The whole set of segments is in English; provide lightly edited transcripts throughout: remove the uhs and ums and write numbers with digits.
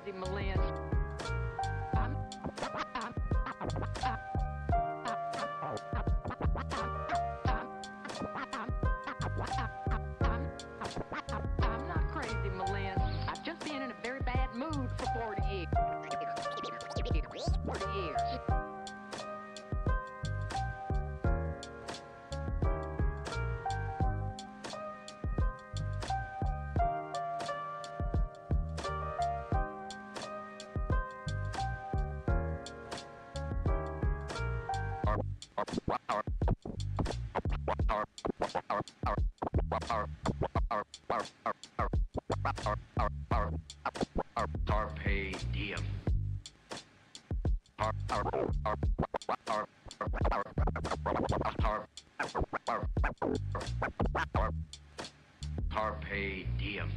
crazy, Malin. I'm not crazy, Malin. I've just been in a very bad mood for 40 years. 40 years. Carpe diem. Carpe diem.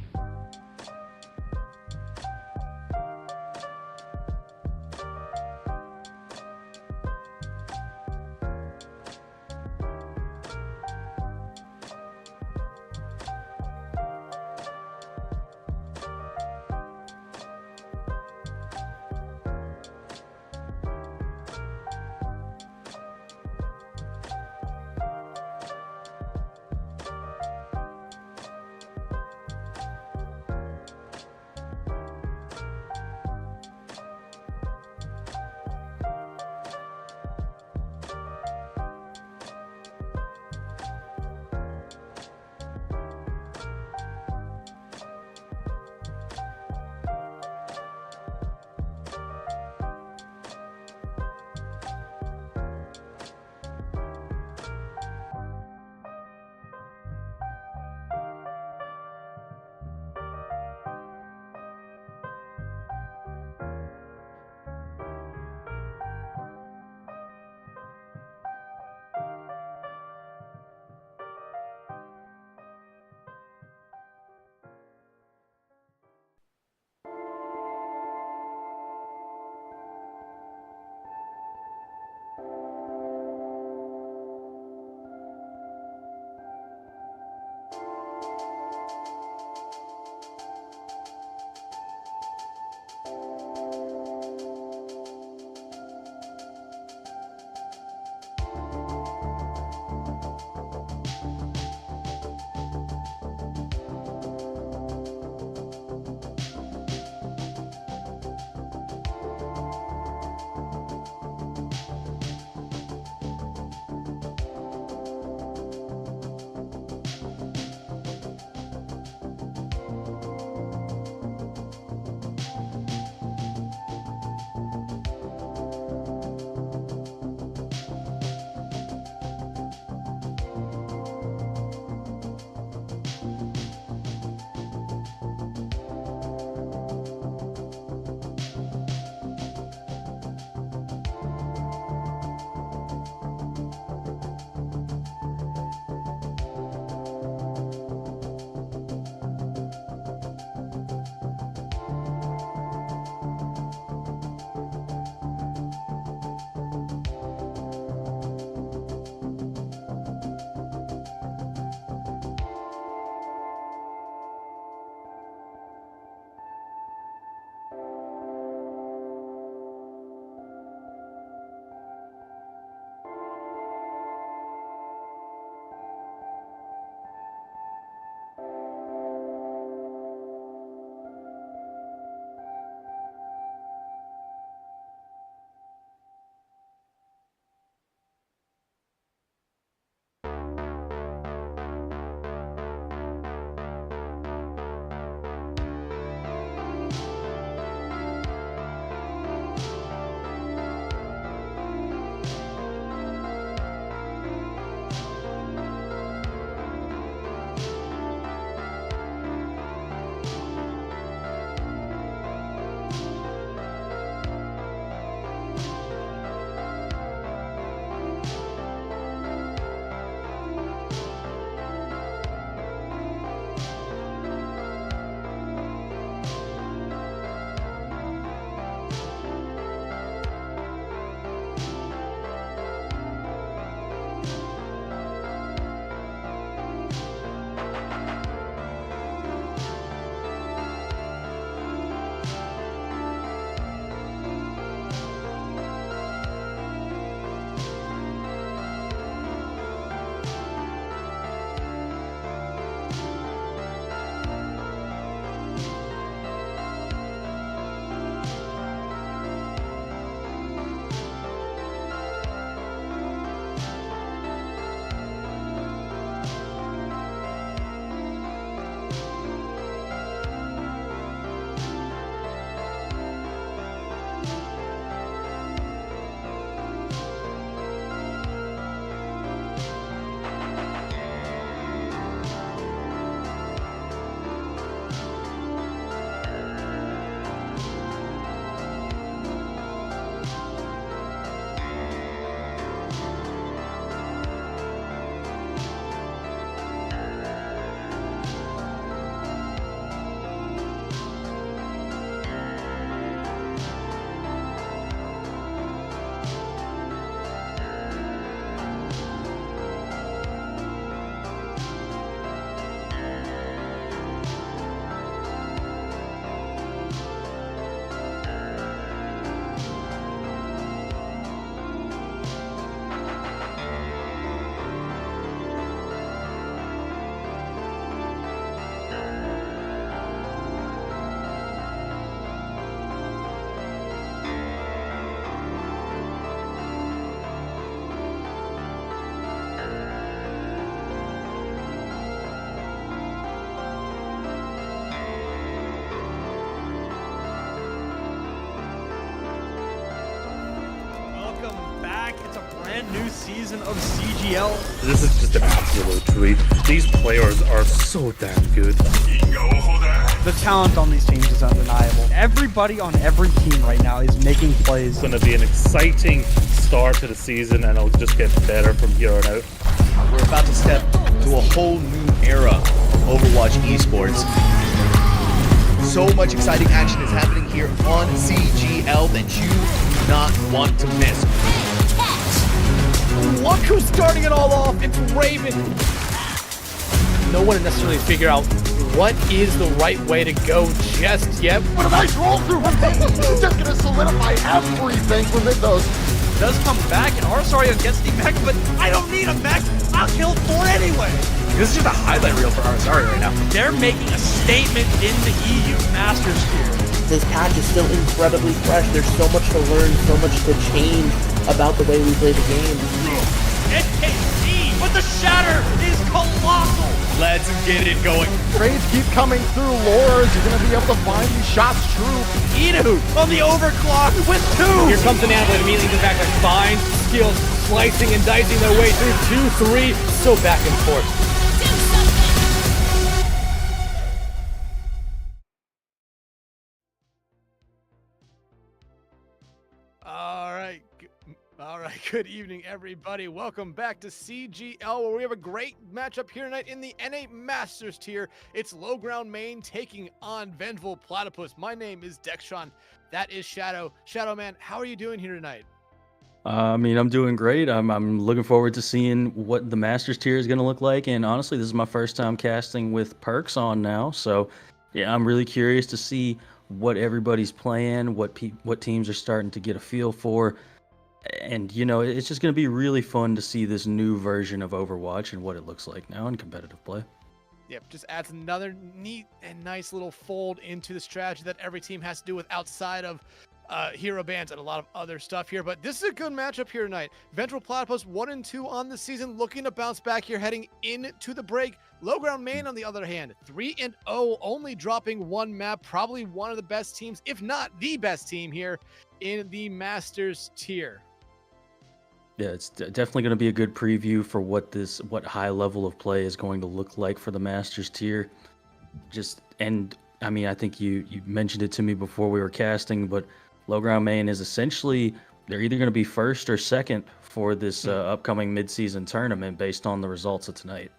brand new season of CGL. This is just an absolute treat. These players are so damn good. The talent on these teams is undeniable. Everybody on every team right now is making plays. It's going to be an exciting start to the season, and it'll just get better from here on out. We're about to step to a whole new era of Overwatch esports. So much exciting action is happening here on CGL that you do not want to miss. Look who's starting it all off. It's Raven. No one necessarily figure out what is the right way to go just yet. What a nice roll through from He's just gonna solidify everything from Mythos. Does come back, and Arsario gets the mech, but I don't need a mech. I'll kill 4 anyway. This is just a highlight reel for Arsario right now. They're making a statement in the EU Masters here. This patch is still incredibly fresh. There's so much to learn, so much to change about the way we play the game. NKC, but the shatter is colossal. Let's get it going. Trades keep coming through. Lores, you're gonna be able to find these shots true. Idu on the overclock with 2. Here comes the Nabla immediately to back like fine skills, slicing and dicing their way through 2-3. So back and forth. All right, good evening, everybody. Welcome back to CGL, where we have a great matchup here tonight in the N8 Masters tier. It's Low Ground Main taking on Vengeful Platypus. My name is Dextron. That is Shadow. Shadow, man, how are you doing here tonight? I'm doing great. I'm looking forward to seeing what the Masters tier is going to look like. And honestly, this is my first time casting with perks on now. So, yeah, I'm really curious to see what everybody's playing, what teams are starting to get a feel for. And, you know, it's just going to be really fun to see this new version of Overwatch and what it looks like now in competitive play. Yep, just adds another neat and nice little fold into the strategy that every team has to do with outside of hero bans and a lot of other stuff here. But this is a good matchup here tonight. Vengeful Platypus 1-2 on the season, looking to bounce back here heading into the break. Low Ground Main, on the other hand, 3-0, only dropping 1 map, probably one of the best teams, if not the best team here in the Masters tier. Yeah, it's definitely going to be a good preview for what high level of play is going to look like for the Masters tier. I think you mentioned it to me before we were casting, but Low Ground Main is essentially, they're either going to be first or second for this upcoming mid-season tournament based on the results of tonight.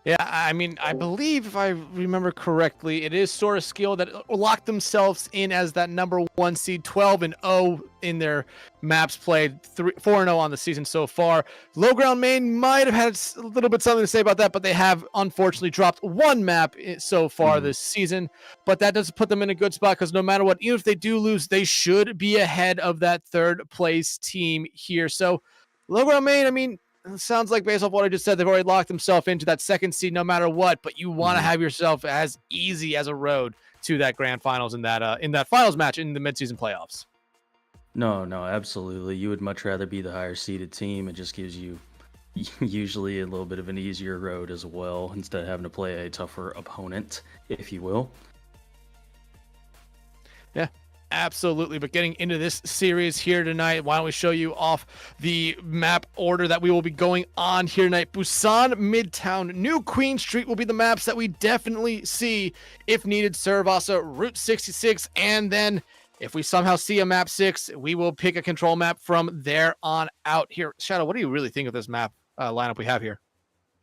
Yeah, I mean, I believe, if I remember correctly, it is Sora Skill that locked themselves in as that number 1 seed, 12-0 in their maps played, 4-0 on the season so far. Low Ground Main might have had a little bit something to say about that, but they have unfortunately dropped 1 map so far this season. But that does put them in a good spot, because no matter what, even if they do lose, they should be ahead of that 3rd place team here. So Low Ground Main, I mean, it sounds like, based off what I just said, they've already locked themselves into that 2nd seed no matter what, but you want to have yourself as easy as a road to that grand finals in that finals match in the midseason playoffs. No, absolutely. You would much rather be the higher seeded team. It just gives you usually a little bit of an easier road as well, instead of having to play a tougher opponent, if you will. Yeah. Absolutely, but getting into this series here tonight, why don't we show you off the map order that we will be going on here tonight. Busan, Midtown, New Queen Street will be the maps that we definitely see if needed. Servasa, Route 66, and then if we somehow see a map 6, we will pick a control map from there on out here. Shadow, what do you really think of this map lineup we have here?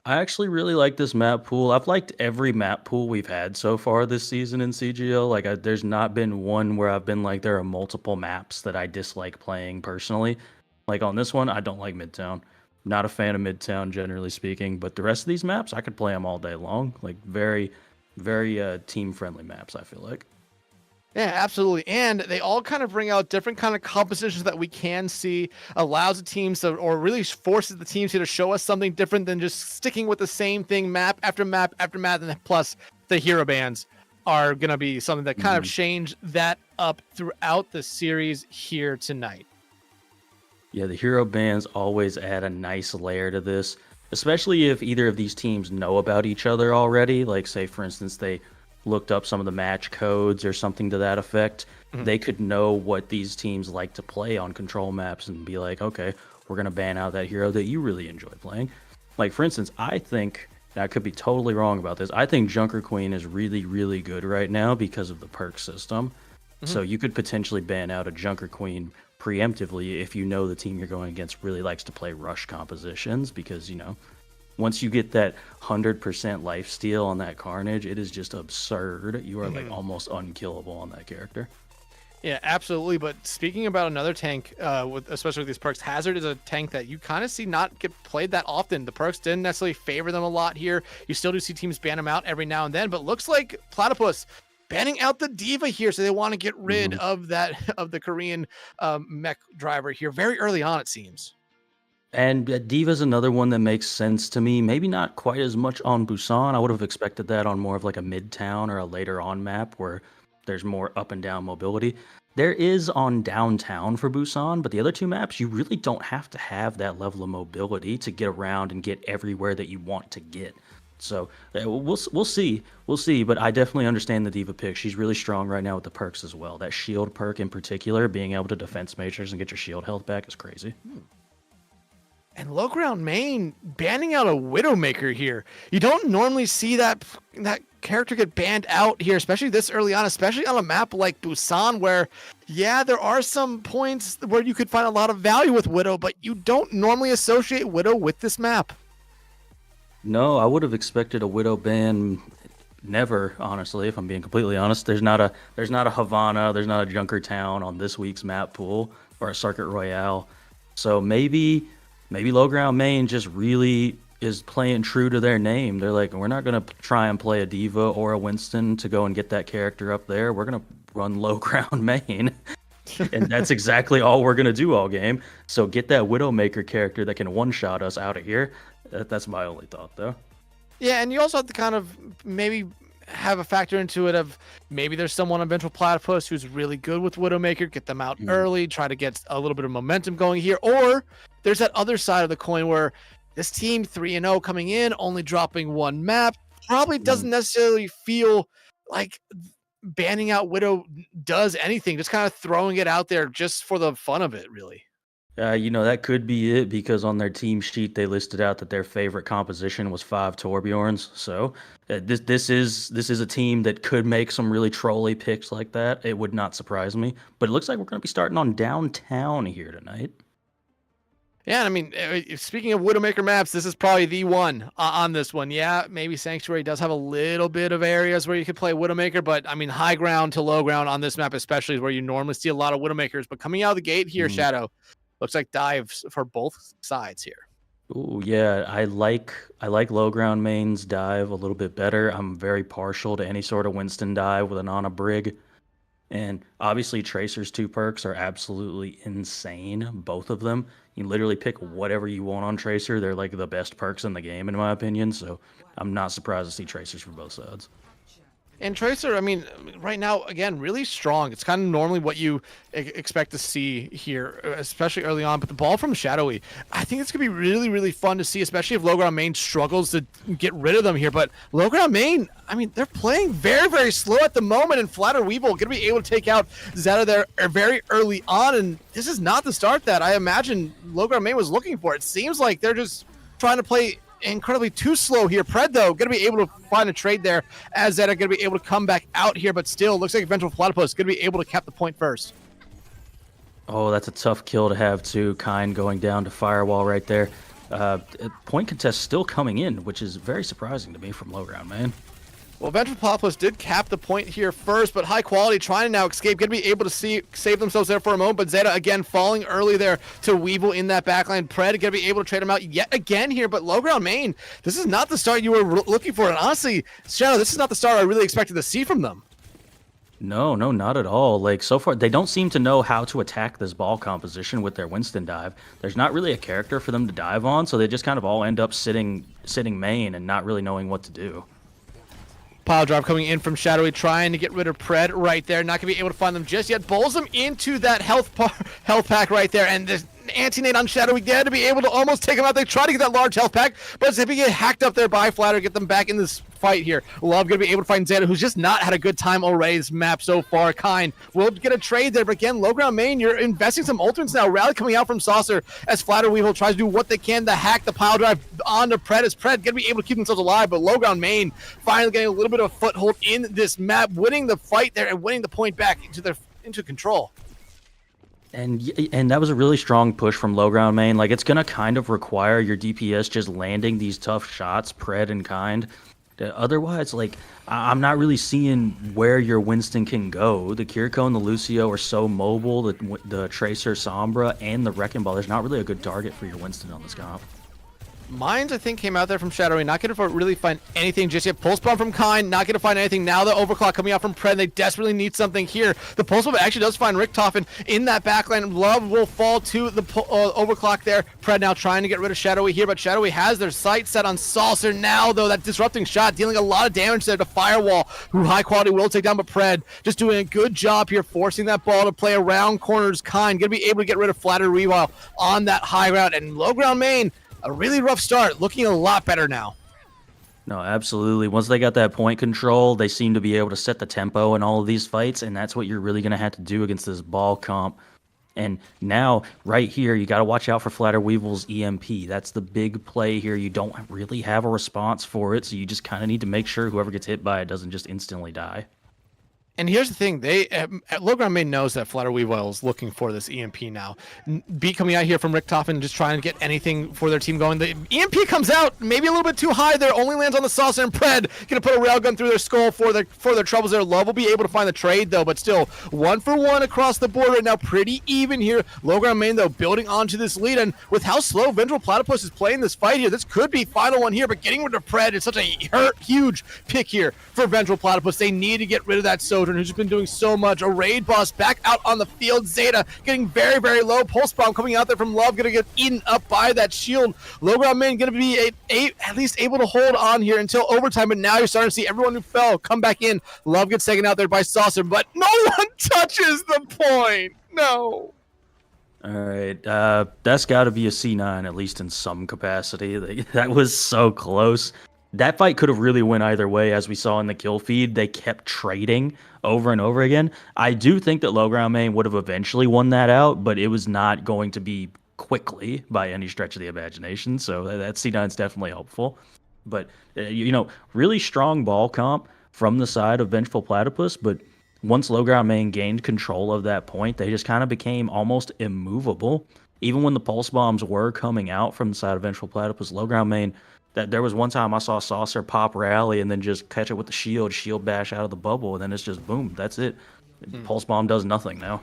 I actually really like this map pool. I've liked every map pool we've had so far this season in CGL. There's not been one where I've been like, there are multiple maps that I dislike playing personally. Like on this one, I don't like Midtown. Not a fan of Midtown, generally speaking. But the rest of these maps, I could play them all day long. Like very, very team-friendly maps, I feel like. Yeah, absolutely. And they all kind of bring out different kind of compositions that we can see, allows the teams to, or really forces the teams here to show us something different than just sticking with the same thing map after map after map. And plus the hero bands are going to be something that kind of change that up throughout the series here tonight. Yeah, the hero bands always add a nice layer to this, especially if either of these teams know about each other already. Like, say, for instance, they looked up some of the match codes or something to that effect. They could know what these teams like to play on control maps and be like, okay, we're going to ban out that hero that you really enjoy playing. Like, for instance, I think, and I could be totally wrong about this, I think Junker Queen is really, really good right now because of the perk system. So you could potentially ban out a Junker Queen preemptively if you know the team you're going against really likes to play rush compositions, because, you know, once you get that 100% lifesteal on that Carnage, it is just absurd. You are like almost unkillable on that character. Yeah, absolutely. But speaking about another tank, especially with these perks, Hazard is a tank that you kind of see not get played that often. The perks didn't necessarily favor them a lot here. You still do see teams ban them out every now and then, but looks like Platypus banning out the Diva here, so they want to get rid of the Korean mech driver here very early on, it seems. And Diva's another one that makes sense to me. Maybe not quite as much on Busan. I would have expected that on more of like a Midtown or a later on map where there's more up and down mobility. There is on downtown for Busan, but the other two maps, you really don't have to have that level of mobility to get around and get everywhere that you want to get. So we'll see. We'll see, but I definitely understand the Diva pick. She's really strong right now with the perks as well. That shield perk in particular, being able to defense matrix and get your shield health back is crazy. And low ground main banning out a Widowmaker here. You don't normally see that character get banned out here, especially this early on, especially on a map like Busan, where, yeah, there are some points where you could find a lot of value with Widow, but you don't normally associate Widow with this map. No, I would have expected a Widow ban. Never, honestly, if I'm being completely honest. There's not a Havana, there's not a Junkertown on this week's map pool or a Circuit Royale. So maybe low ground main just really is playing true to their name. They're like, we're not going to try and play a Diva or a Winston to go and get that character up there. We're going to run low ground main. And that's exactly all we're going to do all game. So get that Widowmaker character that can one-shot us out of here. That's my only thought, though. Yeah, and you also have to kind of maybe have a factor into it of maybe there's someone on Vengeful Platypus who's really good with Widowmaker, get them out early, try to get a little bit of momentum going here. Or there's that other side of the coin where this team 3-0 coming in, only dropping one map, probably doesn't necessarily feel like banning out Widow does anything, just kind of throwing it out there just for the fun of it, really. That could be it, because on their team sheet they listed out that their favorite composition was 5 Torbjorns. So this is a team that could make some really trolly picks like that. It would not surprise me. But it looks like we're going to be starting on downtown here tonight. Yeah, I mean, speaking of Widowmaker maps, this is probably the one on this one. Yeah, maybe Sanctuary does have a little bit of areas where you could play Widowmaker, but I mean, high ground to low ground on this map especially is where you normally see a lot of Widowmakers. But coming out of the gate here, Shadow, looks like dives for both sides here. Ooh, yeah, I like low ground main's dive a little bit better. I'm very partial to any sort of Winston dive with an Ana Brig. And obviously Tracer's 2 perks are absolutely insane, both of them. You literally pick whatever you want on Tracer. They're like the best perks in the game, in my opinion. So I'm not surprised to see Tracers for both sides. And Tracer, I mean, right now, again, really strong. It's kind of normally what you expect to see here, especially early on. But the ball from Shadowy, I think it's going to be really, really fun to see, especially if low ground main struggles to get rid of them here. But low ground main, I mean, they're playing very, very slow at the moment. And Flatter Weevil going to be able to take out Zeta there very early on. And this is not the start that I imagine low ground main was looking for. It seems like they're just trying to play incredibly too slow here. Pred, though, going to be able to find a trade there as Zeta going to be able to come back out here, but still looks like Vengeful Platypus going to be able to cap the point first. Oh, that's a tough kill to have, too. Kind going down to Firewall right there. Point contest still coming in, which is very surprising to me from low ground, man. Well, Vengeful Platypus did cap the point here first, but high quality trying to now escape. Going to be able to save themselves there for a moment, but Zeta again falling early there to Weevil in that backline. Pred going to be able to trade him out yet again here, but low ground main, this is not the start you were looking for. And honestly, Shadow, this is not the start I really expected to see from them. No, not at all. Like, so far, they don't seem to know how to attack this ball composition with their Winston dive. There's not really a character for them to dive on, so they just kind of all end up sitting main and not really knowing what to do. Pile drive coming in from Shadowy, trying to get rid of Pred right there. Not going to be able to find them just yet. Bowls them into that health pack right there. And the anti-nade on Shadowy to be able to almost take him out. They try to get that large health pack, but it's going to get hacked up there by Flatter, get them back in this fight here. Love gonna be able to find Zeta, who's just not had a good time already this map so far. Kind will get a trade there, but again, low ground main, you're investing some ultimates now. Rally coming out from Saucer as Flatter Weevil tries to do what they can to hack the pile drive onto Pred, as Pred gonna be able to keep themselves alive, but low ground main finally getting a little bit of a foothold in this map, winning the fight there and winning the point back into control. And that was a really strong push from low ground main. Like, it's gonna kind of require your DPS just landing these tough shots, Pred and Kind. Otherwise, like, I'm not really seeing where your Winston can go. The Kiriko and the Lucio are so mobile. The Tracer, Sombra, and the Wrecking Ball, there's not really a good target for your Winston on this comp. Mines, I think, came out there from Shadowy, not going to really find anything just yet. Pulse Bomb from Kind, not going to find anything. Now the Overclock coming out from Pred, they desperately need something here. The Pulse Bomb actually does find Richtofen in that backline. Love will fall to the Overclock there. Pred now trying to get rid of Shadowy here, but Shadowy has their sights set on Saucer now, though. That disrupting shot dealing a lot of damage there to Firewall, who high quality will take down, but Pred just doing a good job here, forcing that ball to play around corners. Kind going to be able to get rid of Flatter Rewild on that high ground, and low ground main, a really rough start, looking a lot better now. No, absolutely. Once they got that point control, they seem to be able to set the tempo in all of these fights, and that's what you're really going to have to do against this ball comp. And now, right here, you got to watch out for Flatter Weevil's EMP. That's the big play here. You don't really have a response for it, so you just kind of need to make sure whoever gets hit by it doesn't just instantly die. And here's the thing, low ground main knows that Flatter Weevil is looking for this EMP now. Beat coming out here from Richtofen, just trying to get anything for their team going. The EMP comes out, maybe a little bit too high there, only lands on the Saucer, and Pred gonna put a railgun through their skull for their troubles there. Love will be able to find the trade though, but still 1-for-1 across the board right now, pretty even here. Low ground main though, building onto this lead, and with how slow Vengeful Platypus is playing this fight here, this could be final one here, but getting rid of Pred is such a huge pick here for Vengeful Platypus. They need to get rid of that Sojourn, who's just been doing so much. A raid boss back out on the field. Zeta getting very, very low. Pulse Bomb coming out there from Love, gonna get eaten up by that shield. Low ground main gonna be at least able to hold on here until overtime, but now you're starting to see everyone who fell come back in. Love gets taken out there by Saucer, but no one touches the point. No. All right, that's got to be a C9, at least in some capacity. That was so close. That fight could have really went either way, as we saw in the kill feed. They kept trading over and over again. I do think that low ground main would have eventually won that out, but it was not going to be quickly by any stretch of the imagination. So that C9 is definitely helpful. But, really strong ball comp from the side of Vengeful Platypus. But once low ground main gained control of that point, they just kind of became almost immovable. Even when the pulse bombs were coming out from the side of Vengeful Platypus, low ground main, that there was one time I saw Saucer pop rally and then just catch it with the shield bash out of the bubble, and then it's just boom, that's it. Pulse bomb does nothing now.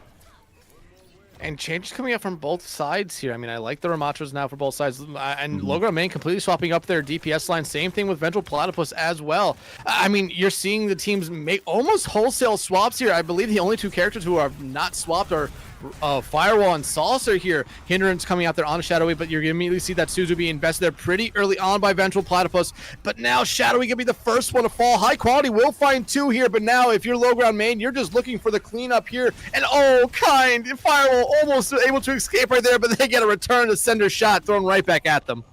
And changes coming up from both sides here. I mean, I like the Ramachos now for both sides. And low ground main completely swapping up their DPS line. Same thing with Vengeful Platypus as well. I mean, you're seeing the teams make almost wholesale swaps here. I believe the only two characters who are not swapped are Firewall and Saucer here. Hindrance coming out there on Shadowy, but you're going to immediately see that Suzu be invested there pretty early on by Vengeful Platypus. But now Shadowy going to be the first one to fall. High quality will find two here, but now if you're low ground main, you're just looking for the cleanup here. And Kind, Firewall almost able to escape right there, but they get a return to sender shot thrown right back at them.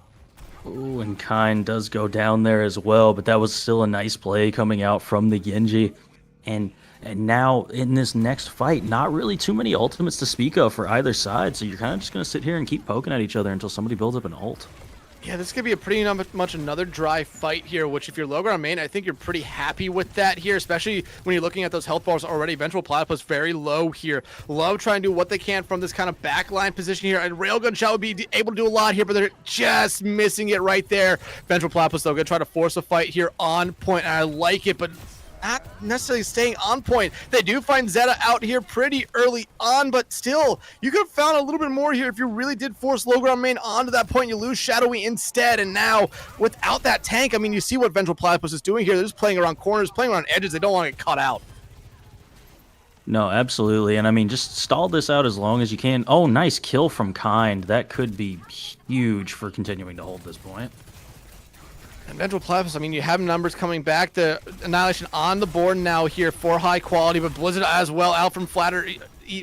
Ooh, and Kind does go down there as well, but that was still a nice play coming out from the Genji. And now in this next fight, not really too many ultimates to speak of for either side, so you're kind of just going to sit here and keep poking at each other until somebody builds up an ult. Yeah, this could be a pretty much another dry fight here, which if you're low ground main, I think you're pretty happy with that here, especially when you're looking at those health bars already. Vengeful Platypus very low here. Love trying to do what they can from this kind of backline position here, and Railgun Shot would be able to do a lot here, but they're just missing it right there. Vengeful Platypus, though, going to try to force a fight here on point, and I like it, but not necessarily staying on point. They do find Zeta out here pretty early on, but still, you could have found a little bit more here if you really did force low ground main onto that point. You lose Shadowy instead, and now without that tank, I mean, you see what Vengeful Platypus is doing here. They're just playing around corners, playing around edges. They don't want to get caught out. No, absolutely. And I mean, just stall this out as long as you can. Oh, nice kill from Kind. That could be huge for continuing to hold this point. And Vengeful Platypus, I mean, you have numbers coming back. The Annihilation on the board now here for high quality, but Blizzard as well out from Flatter.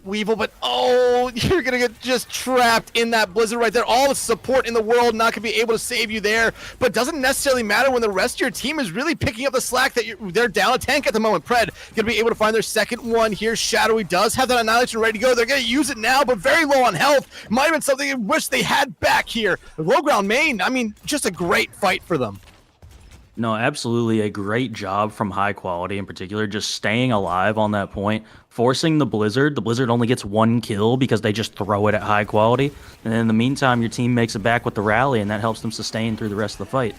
Weevil, but oh, you're gonna get just trapped in that blizzard right there. All the support in the world not gonna be able to save you there, but doesn't necessarily matter when the rest of your team is really picking up the slack that they're down a tank at the moment. Pred gonna be able to find their second one here. Shadowy does have that annihilation ready to go. They're gonna use it now, but very low on health. Might have been something I wish they had back here. Low ground main, I mean, just a great fight for them. No, absolutely a great job from High Quality in particular, just staying alive on that point, forcing the Blizzard. The Blizzard only gets 1 kill because they just throw it at High Quality. And in the meantime, your team makes it back with the rally, and that helps them sustain through the rest of the fight.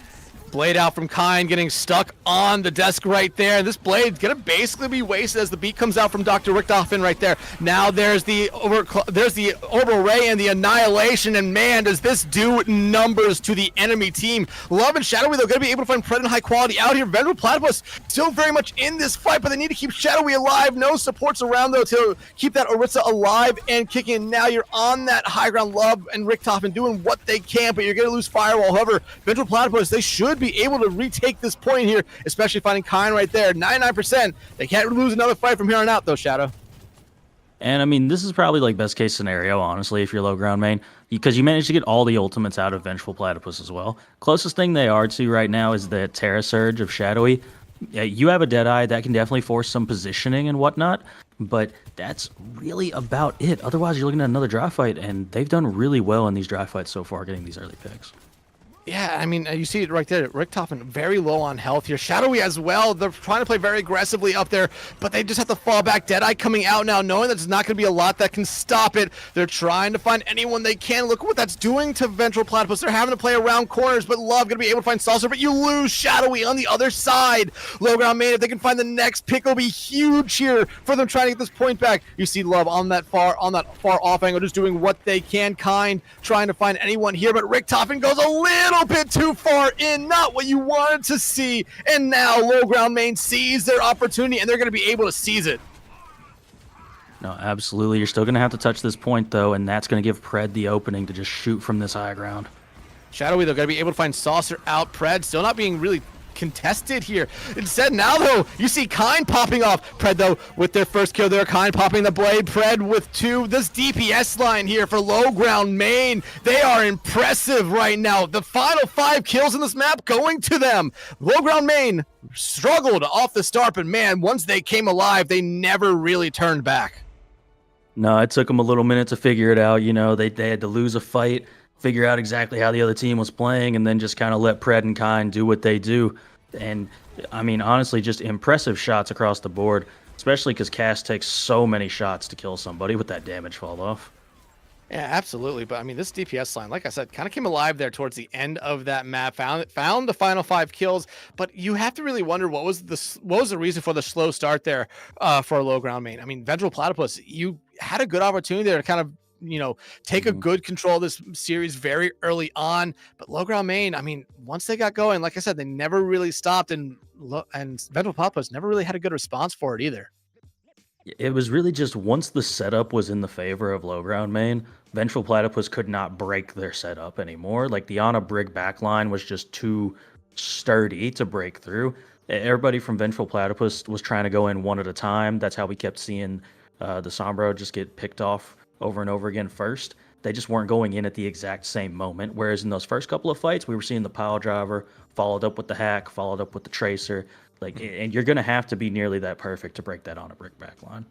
Blade out from Kine, getting stuck on the desk right there. This blade's gonna basically be wasted as the beat comes out from Dr. Richtofen right there. Now there's the orbital ray and the annihilation, and man, does this do numbers to the enemy team. Love and Shadowy, they're gonna be able to find Pred and High Quality out here. Vengeful Platypus still very much in this fight, but they need to keep Shadowy alive. No supports around though to keep that Orisa alive and kicking. Now you're on that high ground. Love and Richtofen doing what they can, but you're gonna lose Firewall. However, Vengeful Platypus, they should be able to retake this point here, especially finding Kine right there. 99%. They can't lose another fight from here on out though, Shadow. And I mean, this is probably like best case scenario, honestly, if you're low ground main, because you managed to get all the ultimates out of Vengeful Platypus as well. Closest thing they are to right now is the Terra Surge of Shadowy. Yeah, you have a Deadeye that can definitely force some positioning and whatnot, but that's really about it. Otherwise, you're looking at another dry fight, and they've done really well in these dry fights so far, getting these early picks. Yeah, I mean, you see it right there. Richtofen very low on health here. Shadowy as well. They're trying to play very aggressively up there, but they just have to fall back. Deadeye coming out now, knowing that there's not going to be a lot that can stop it. They're trying to find anyone they can. Look what that's doing to Vengeful Platypus. They're having to play around corners, but Love going to be able to find Saucer, but you lose Shadowy on the other side. Low ground main, if they can find the next pick, it'll be huge here for them trying to get this point back. You see Love on that far off angle, just doing what they can. Kind trying to find anyone here, but Richtofen goes a little bit too far in, not what you wanted to see, and now low ground main sees their opportunity and they're going to be able to seize it. No, absolutely. You're still going to have to touch this point though, and that's going to give Pred the opening to just shoot from this high ground. Shadowy, they're going to be able to find Saucer out. Pred still not being really contested here. Instead, now though, you see Kine popping off. Pred though with their first kill there. Kine popping the blade. Pred with 2. This DPS line here for low ground main, they are impressive right now. The final 5 kills in this map going to them. Low ground main struggled off the start, but man, once they came alive, they never really turned back. No, it took them a little minute to figure it out. You know, they had to lose a fight, figure out exactly how the other team was playing, and then just kind of let Pred and Kine do what they do. And I mean, honestly, just impressive shots across the board, especially because Cass takes so many shots to kill somebody with that damage fall off. Yeah, absolutely. But I mean, this DPS line, like I said, kind of came alive there towards the end of that map. Found the final 5 kills, but you have to really wonder what was the reason for the slow start there for low ground main. I mean, Vengeful Platypus, you had a good opportunity there to kind of, you know, take a good control of this series very early on, but low ground main, I mean, once they got going, like I said, they never really stopped, and Vengeful Platypus never really had a good response for it either. It was really just once the setup was in the favor of low ground main, Vengeful Platypus could not break their setup anymore. Like the Ana Brig backline was just too sturdy to break through. Everybody from Vengeful Platypus was trying to go in one at a time. That's how we kept seeing the Sombro just get picked off over and over again first. They just weren't going in at the exact same moment. Whereas in those first couple of fights, we were seeing the pile driver followed up with the hack, followed up with the tracer. Like, and you're going to have to be nearly that perfect to break that on a brick backline.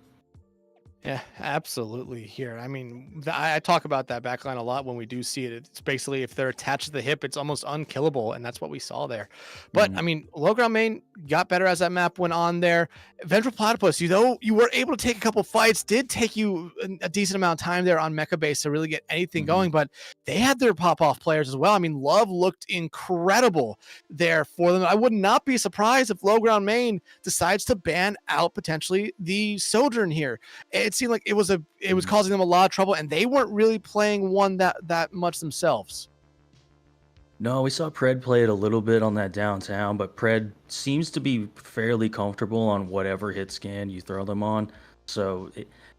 Yeah, absolutely here. I mean, I talk about that backline a lot when we do see it. It's basically if they're attached to the hip, it's almost unkillable, and that's what we saw there. But I mean, low ground main got better as that map went on there. Vengeful Platypus, you were able to take a couple fights, did take you a decent amount of time there on mecha base to really get anything going, but they had their pop-off players as well. I mean, Love looked incredible there for them. I would not be surprised if low ground main decides to ban out potentially the Sojourn here. It seemed like it was causing them a lot of trouble, and they weren't really playing one that much themselves. No, we saw Pred play it a little bit on that downtown, but Pred seems to be fairly comfortable on whatever hit scan you throw them on. So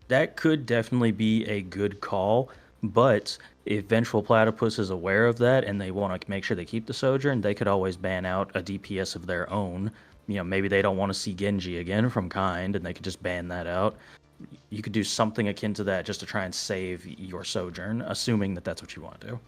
that could definitely be a good call. But if Vengeful Platypus is aware of that and they want to make sure they keep the Sojourn, they could always ban out a DPS of their own. You know, maybe they don't want to see Genji again from Kind, and they could just ban that out. you could do something akin to that just to try and save your Sojourn, assuming that that's what you want to do.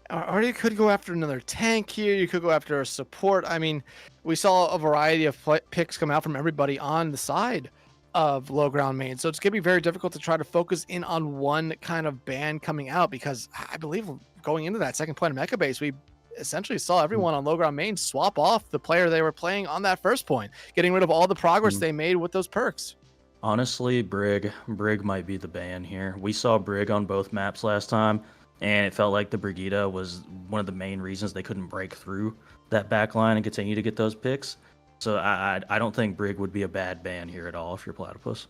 Or you could go after another tank here. You could go after a support. I mean, we saw a variety of picks come out from everybody on the side of low ground main. So it's going to be very difficult to try to focus in on one kind of ban coming out, because I believe going into that second point of mecha base, we essentially saw everyone on low ground main swap off the player they were playing on that first point, getting rid of all the progress they made with those perks. Honestly, Brig might be the ban here. We saw Brig on both maps last time, and it felt like the Brigida was one of the main reasons they couldn't break through that back line and continue to get those picks. So I don't think Brig would be a bad ban here at all if you're Platypus.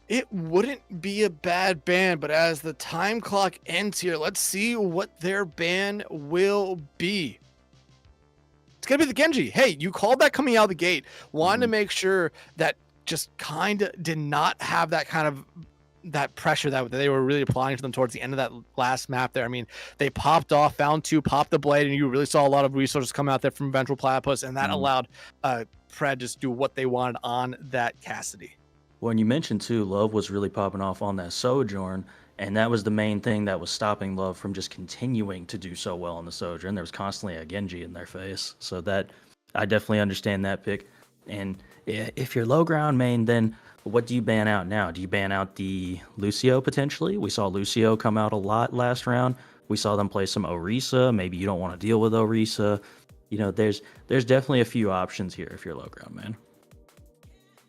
It wouldn't be a bad ban, but as the time clock ends here, let's see what their ban will be. It's going to be the Genji. Hey, you called that coming out of the gate. Wanted to make sure that just kind of did not have that kind of that pressure that they were really applying to them towards the end of that last map there. I mean, they popped off, found two, popped the blade, and you really saw a lot of resources come out there from Vengeful Platypus, and that allowed Pred just do what they wanted on that Cassidy. When you mentioned too, Love was really popping off on that Sojourn, and that was the main thing that was stopping Love from just continuing to do so well on the Sojourn. There was constantly a Genji in their face, so that I definitely understand that pick. And if you're low ground main, then what do you ban out now? Do you ban out the Lucio potentially? We saw Lucio come out a lot last round. We saw them play some Orisa. Maybe you don't want to deal with Orisa. You know, there's definitely a few options here if you're low ground main.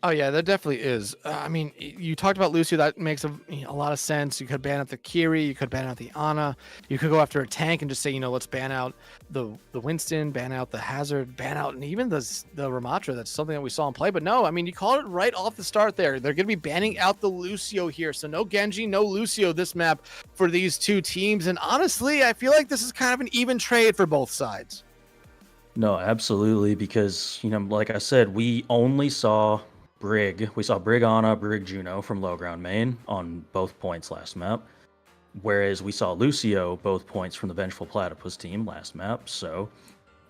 Oh yeah, there definitely is. I mean, you talked about Lucio. That makes a lot of sense. You could ban out the Kiri. You could ban out the Ana. You could go after a tank and just say, let's ban out the Winston, ban out the Hazard, ban out and even the Ramatra. That's something that we saw in play. But no, I mean, you called it right off the start there. They're going to be banning out the Lucio here. So no Genji, no Lucio this map for these two teams. And honestly, I feel like this is kind of an even trade for both sides. No, absolutely. Because, like I said, we only saw Brig. We saw Brig Ana, Brig Juno from low ground main on both points last map, whereas we saw Lucio both points from the Vengeful Platypus team last map. So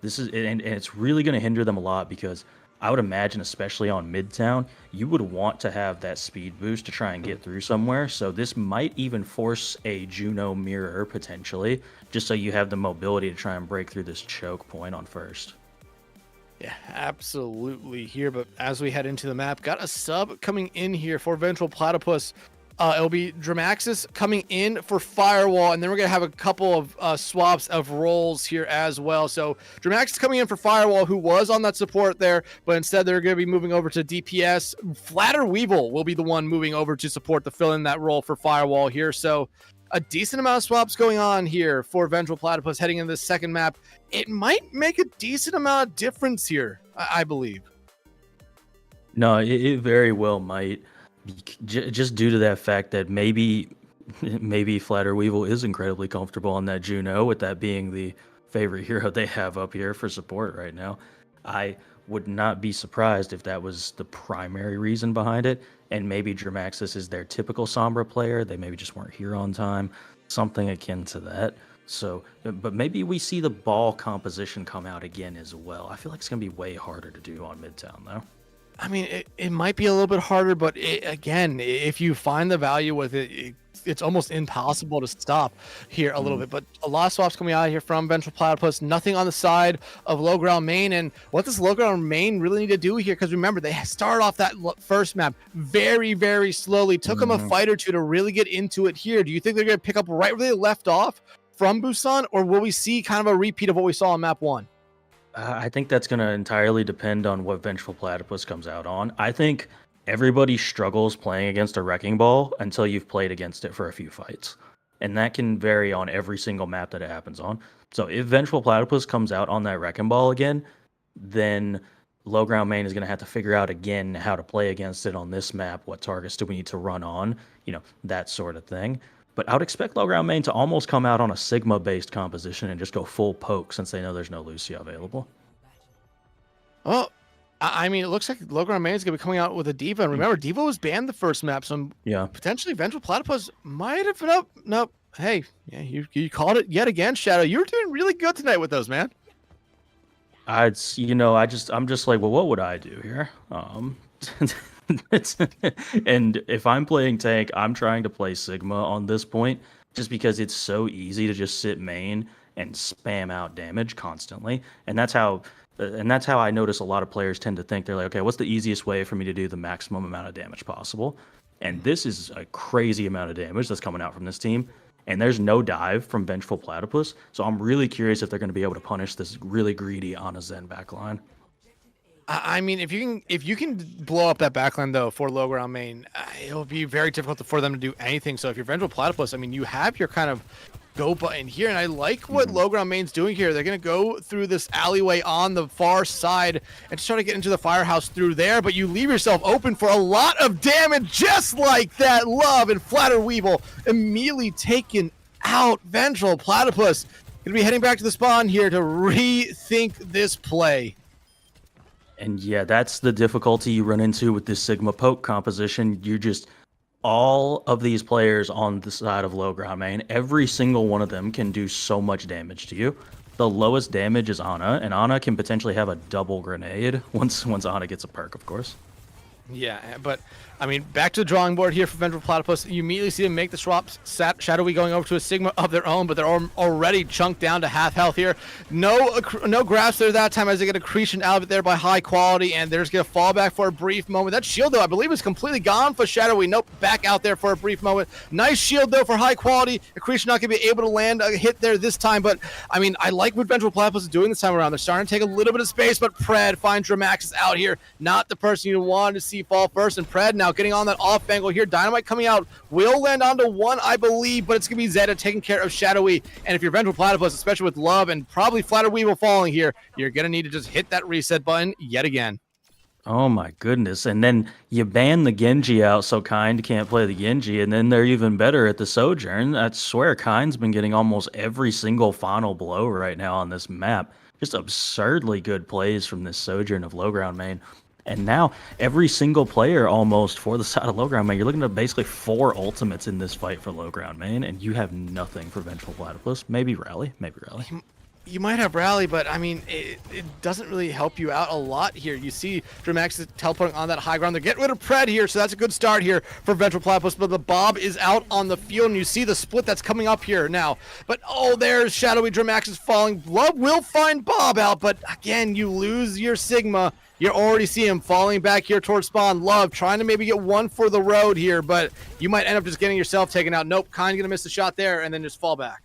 this is, and it's really going to hinder them a lot, because I would imagine, especially on Midtown, you would want to have that speed boost to try and get through somewhere. So this might even force a Juno mirror potentially, just so you have the mobility to try and break through this choke point on first. Yeah, absolutely here. But as we head into the map, got a sub coming in here for Vengeful Platypus. It'll be Dramaxis coming in for Firewall, and then we're going to have a couple of swaps of roles here as well. So Dramaxis coming in for Firewall, who was on that support there, but instead they're going to be moving over to DPS. Flatter Weevil will be the one moving over to support the fill in that role for Firewall here. So a decent amount of swaps going on here for Vengeful Platypus heading into the second map. It might make a decent amount of difference here, I believe. No, it very well might. Just due to that fact that maybe Flatter Weevil is incredibly comfortable on that Juno, with that being the favorite hero they have up here for support right now. I would not be surprised if that was the primary reason behind it, and maybe Dramaxis is their typical Sombra player. They maybe just weren't here on time, something akin to that. So, but maybe we see the ball composition come out again as well. I feel like it's going to be way harder to do on Midtown, though. I mean, it might be a little bit harder, but again, if you find the value with it, it's almost impossible to stop here a little bit. But a lot of swaps coming out here from Vengeful Platypus. Nothing on the side of low ground main. And what does low ground main really need to do here? Because remember, they started off that first map very, very slowly. Took them a fight or two to really get into it here. Do you think they're going to pick up right where they left off from Busan? Or will we see kind of a repeat of what we saw on map 1? I think that's going to entirely depend on what Vengeful Platypus comes out on. I think everybody struggles playing against a Wrecking Ball until you've played against it for a few fights. And that can vary on every single map that it happens on. So if Vengeful Platypus comes out on that Wrecking Ball again, then low ground main is going to have to figure out again how to play against it on this map. What targets do we need to run on? That sort of thing. But I would expect low ground main to almost come out on a Sigma-based composition and just go full poke, since they know there's no Lucio available. Well, I mean, it looks like low ground main is going to be coming out with a D.Va. And remember, D.Va was banned the first map, so potentially Vengeful Platypus might have been up. Nope. Hey, yeah, you called it yet again, Shadow. You were doing really good tonight with those, man. I'm just like, well, what would I do here? It's, and if I'm playing tank, I'm trying to play Sigma on this point just because it's so easy to just sit main and spam out damage constantly. And that's how I notice a lot of players tend to think. They're like, okay, what's the easiest way for me to do the maximum amount of damage possible? And this is a crazy amount of damage that's coming out from this team. And there's no dive from Vengeful Platypus. So I'm really curious if they're going to be able to punish this really greedy Ana Zen backline. I mean, if you can blow up that backline though for low ground main, it'll be very difficult for them to do anything. So if you're Vengeful Platypus, I mean, you have your kind of go button here, and I like what low ground main's doing here. They're gonna go through this alleyway on the far side and just try to get into the firehouse through there, but you leave yourself open for a lot of damage, just like that. Love and Flatter Weevil immediately taken out. Vengeful Platypus gonna be heading back to the spawn here to rethink this play. And yeah, that's the difficulty you run into with this Sigma poke composition. You're just all of these players on the side of low ground main, every single one of them can do so much damage to you. The lowest damage is Ana, and Ana can potentially have a double grenade once Ana gets a perk, of course. Yeah, but I mean, back to the drawing board here for Vengeful Platypus. You immediately see them make the swaps. Shadowy going over to a Sigma of their own, but they're already chunked down to half health here. No grasp there that time as they get accretion out of it there by High Quality, and they're just going to fall back for a brief moment. That shield, though, I believe is completely gone for Shadowy. Nope, back out there for a brief moment. Nice shield, though, for High Quality. Accretion not going to be able to land a hit there this time, but I mean, I like what Vengeful Platypus is doing this time around. They're starting to take a little bit of space, but Pred finds Dramaxis out here. Not the person you wanted to see fall first, and Pred now getting on that off angle here. Dynamite coming out will land onto one, I believe, but it's gonna be Zeta taking care of Shadowy. And if you're Vengeful Platypus, especially with Love and probably Flatter Weevil falling here, you're gonna need to just hit that reset button yet again. Oh my goodness. And then you ban the Genji out so Kind can't play the Genji, and then they're even better at the Sojourn. I swear Kind's been getting almost every single final blow right now on this map. Just absurdly good plays from this Sojourn of low ground main. And now every single player almost for the side of low ground main, you're looking at basically 4 ultimates in this fight for low ground main, and you have nothing for Vengeful Platypus. Maybe Rally. You might have Rally, but I mean, it doesn't really help you out a lot here. You see Dramax is teleporting on that high ground. They're getting rid of Pred here, so that's a good start here for Vengeful Platypus, but the Bob is out on the field, and you see the split that's coming up here now. But, oh, there's Shadowy. Dramax is falling. Love will find Bob out, but again, you lose your Sigma. You already see him falling back here towards spawn. Love trying to maybe get one for the road here, but you might end up just getting yourself taken out. Nope, kind of going to miss the shot there and then just fall back.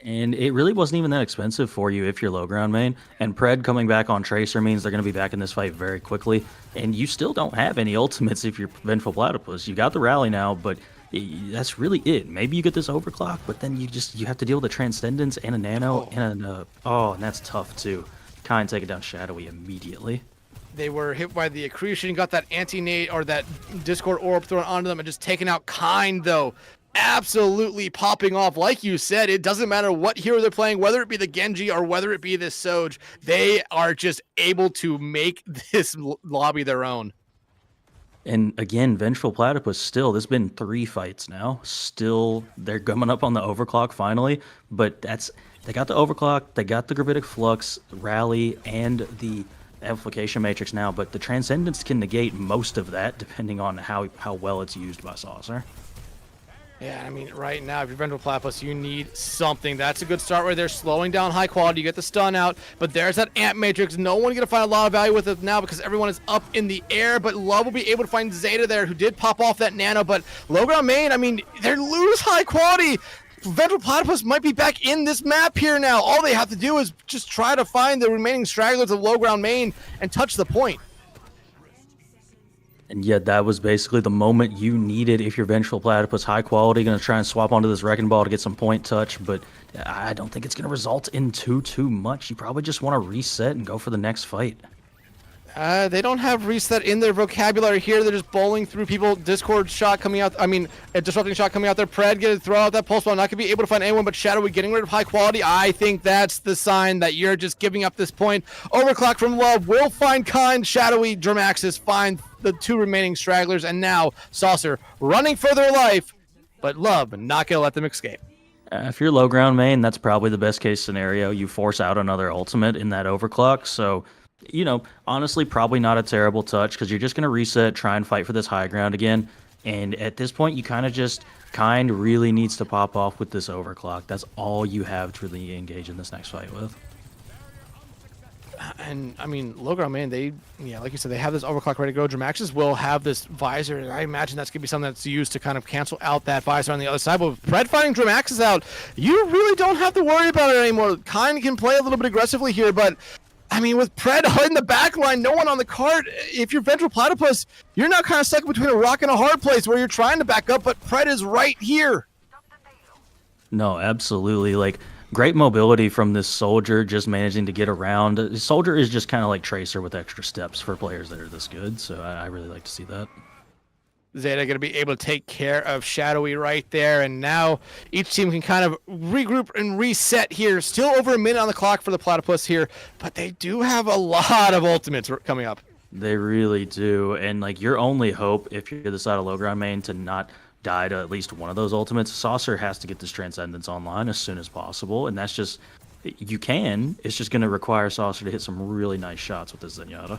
And it really wasn't even that expensive for you if you're low ground main. And Pred coming back on Tracer means they're going to be back in this fight very quickly. And you still don't have any ultimates if you're Vengeful Platypus. You got the Rally now, but that's really it. Maybe you get this overclock, but then you have to deal with a Transcendence and a Nano and that's tough too. Kind take it down Shadowy immediately. They were hit by the accretion, got that anti-nade or that Discord orb thrown onto them and just taken out Kind, though. Absolutely popping off. Like you said, it doesn't matter what hero they're playing, whether it be the Genji or whether it be this Soj, they are just able to make this lobby their own. And again, Vengeful Platypus still, there's been 3 fights now. Still, they're coming up on the overclock finally, but they got the overclock, they got the Gravitic Flux, Rally, and the Amplification Matrix now, but the Transcendence can negate most of that depending on how well it's used by Saucer. Yeah, I mean, right now, if you're Vengeful Platypus, you need something. That's a good start right there, slowing down High Quality. You get the stun out, but there's that Amp Matrix. No one's going to find a lot of value with it now because everyone is up in the air, but Love will be able to find Zeta there, who did pop off that Nano, but low ground main, I mean, they lose High Quality. Vengeful Platypus might be back in this map here now. All they have to do is just try to find the remaining stragglers of low ground main and touch the point. And yet that was basically the moment you needed if you're Vengeful Platypus. High Quality, going to try and swap onto this Wrecking Ball to get some point touch, but I don't think it's going to result in too much. You probably just want to reset and go for the next fight. They don't have reset in their vocabulary here. They're just bowling through people. Discord shot coming out. I mean, a disrupting shot coming out there. Pred get to throw out that pulse ball. Not going to be able to find anyone but Shadowy getting rid of High Quality. I think that's the sign that you're just giving up this point. Overclock from Love will find Kind. Shadowy, Dramaxis find the 2 remaining stragglers. And now Saucer running for their life. But Love not going to let them escape. If you're low ground main, that's probably the best case scenario. You force out another ultimate in that overclock. So You know, honestly, probably not a terrible touch because you're just going to reset, try and fight for this high ground again. And at this point, you kind really needs to pop off with this overclock. That's all you have to really engage in this next fight with. And I mean, Logron, man, like you said, they have this overclock ready to go. Dramaxes will have this visor, and I imagine that's gonna be something that's used to kind of cancel out that visor on the other side. But with Pred fighting Dramaxes out, you really don't have to worry about it anymore. Kind can play a little bit aggressively here, but I mean, with Pred in the back line, no one on the cart, if you're Vengeful Platypus, you're now kind of stuck between a rock and a hard place where you're trying to back up, but Pred is right here. No, absolutely. Like, great mobility from this soldier, just managing to get around. Soldier is just kind of like Tracer with extra steps for players that are this good, so I really like to see that. Zeta going to be able to take care of Shadowy right there, and now each team can kind of regroup and reset here. Still over a minute on the clock for the Platypus here, but they do have a lot of ultimates coming up. They really do, and like your only hope, if you're the side of Logron main, to not die to at least one of those ultimates, Saucer has to get this Transcendence online as soon as possible, and that's just, you can, it's just going to require Saucer to hit some really nice shots with this Zenyatta.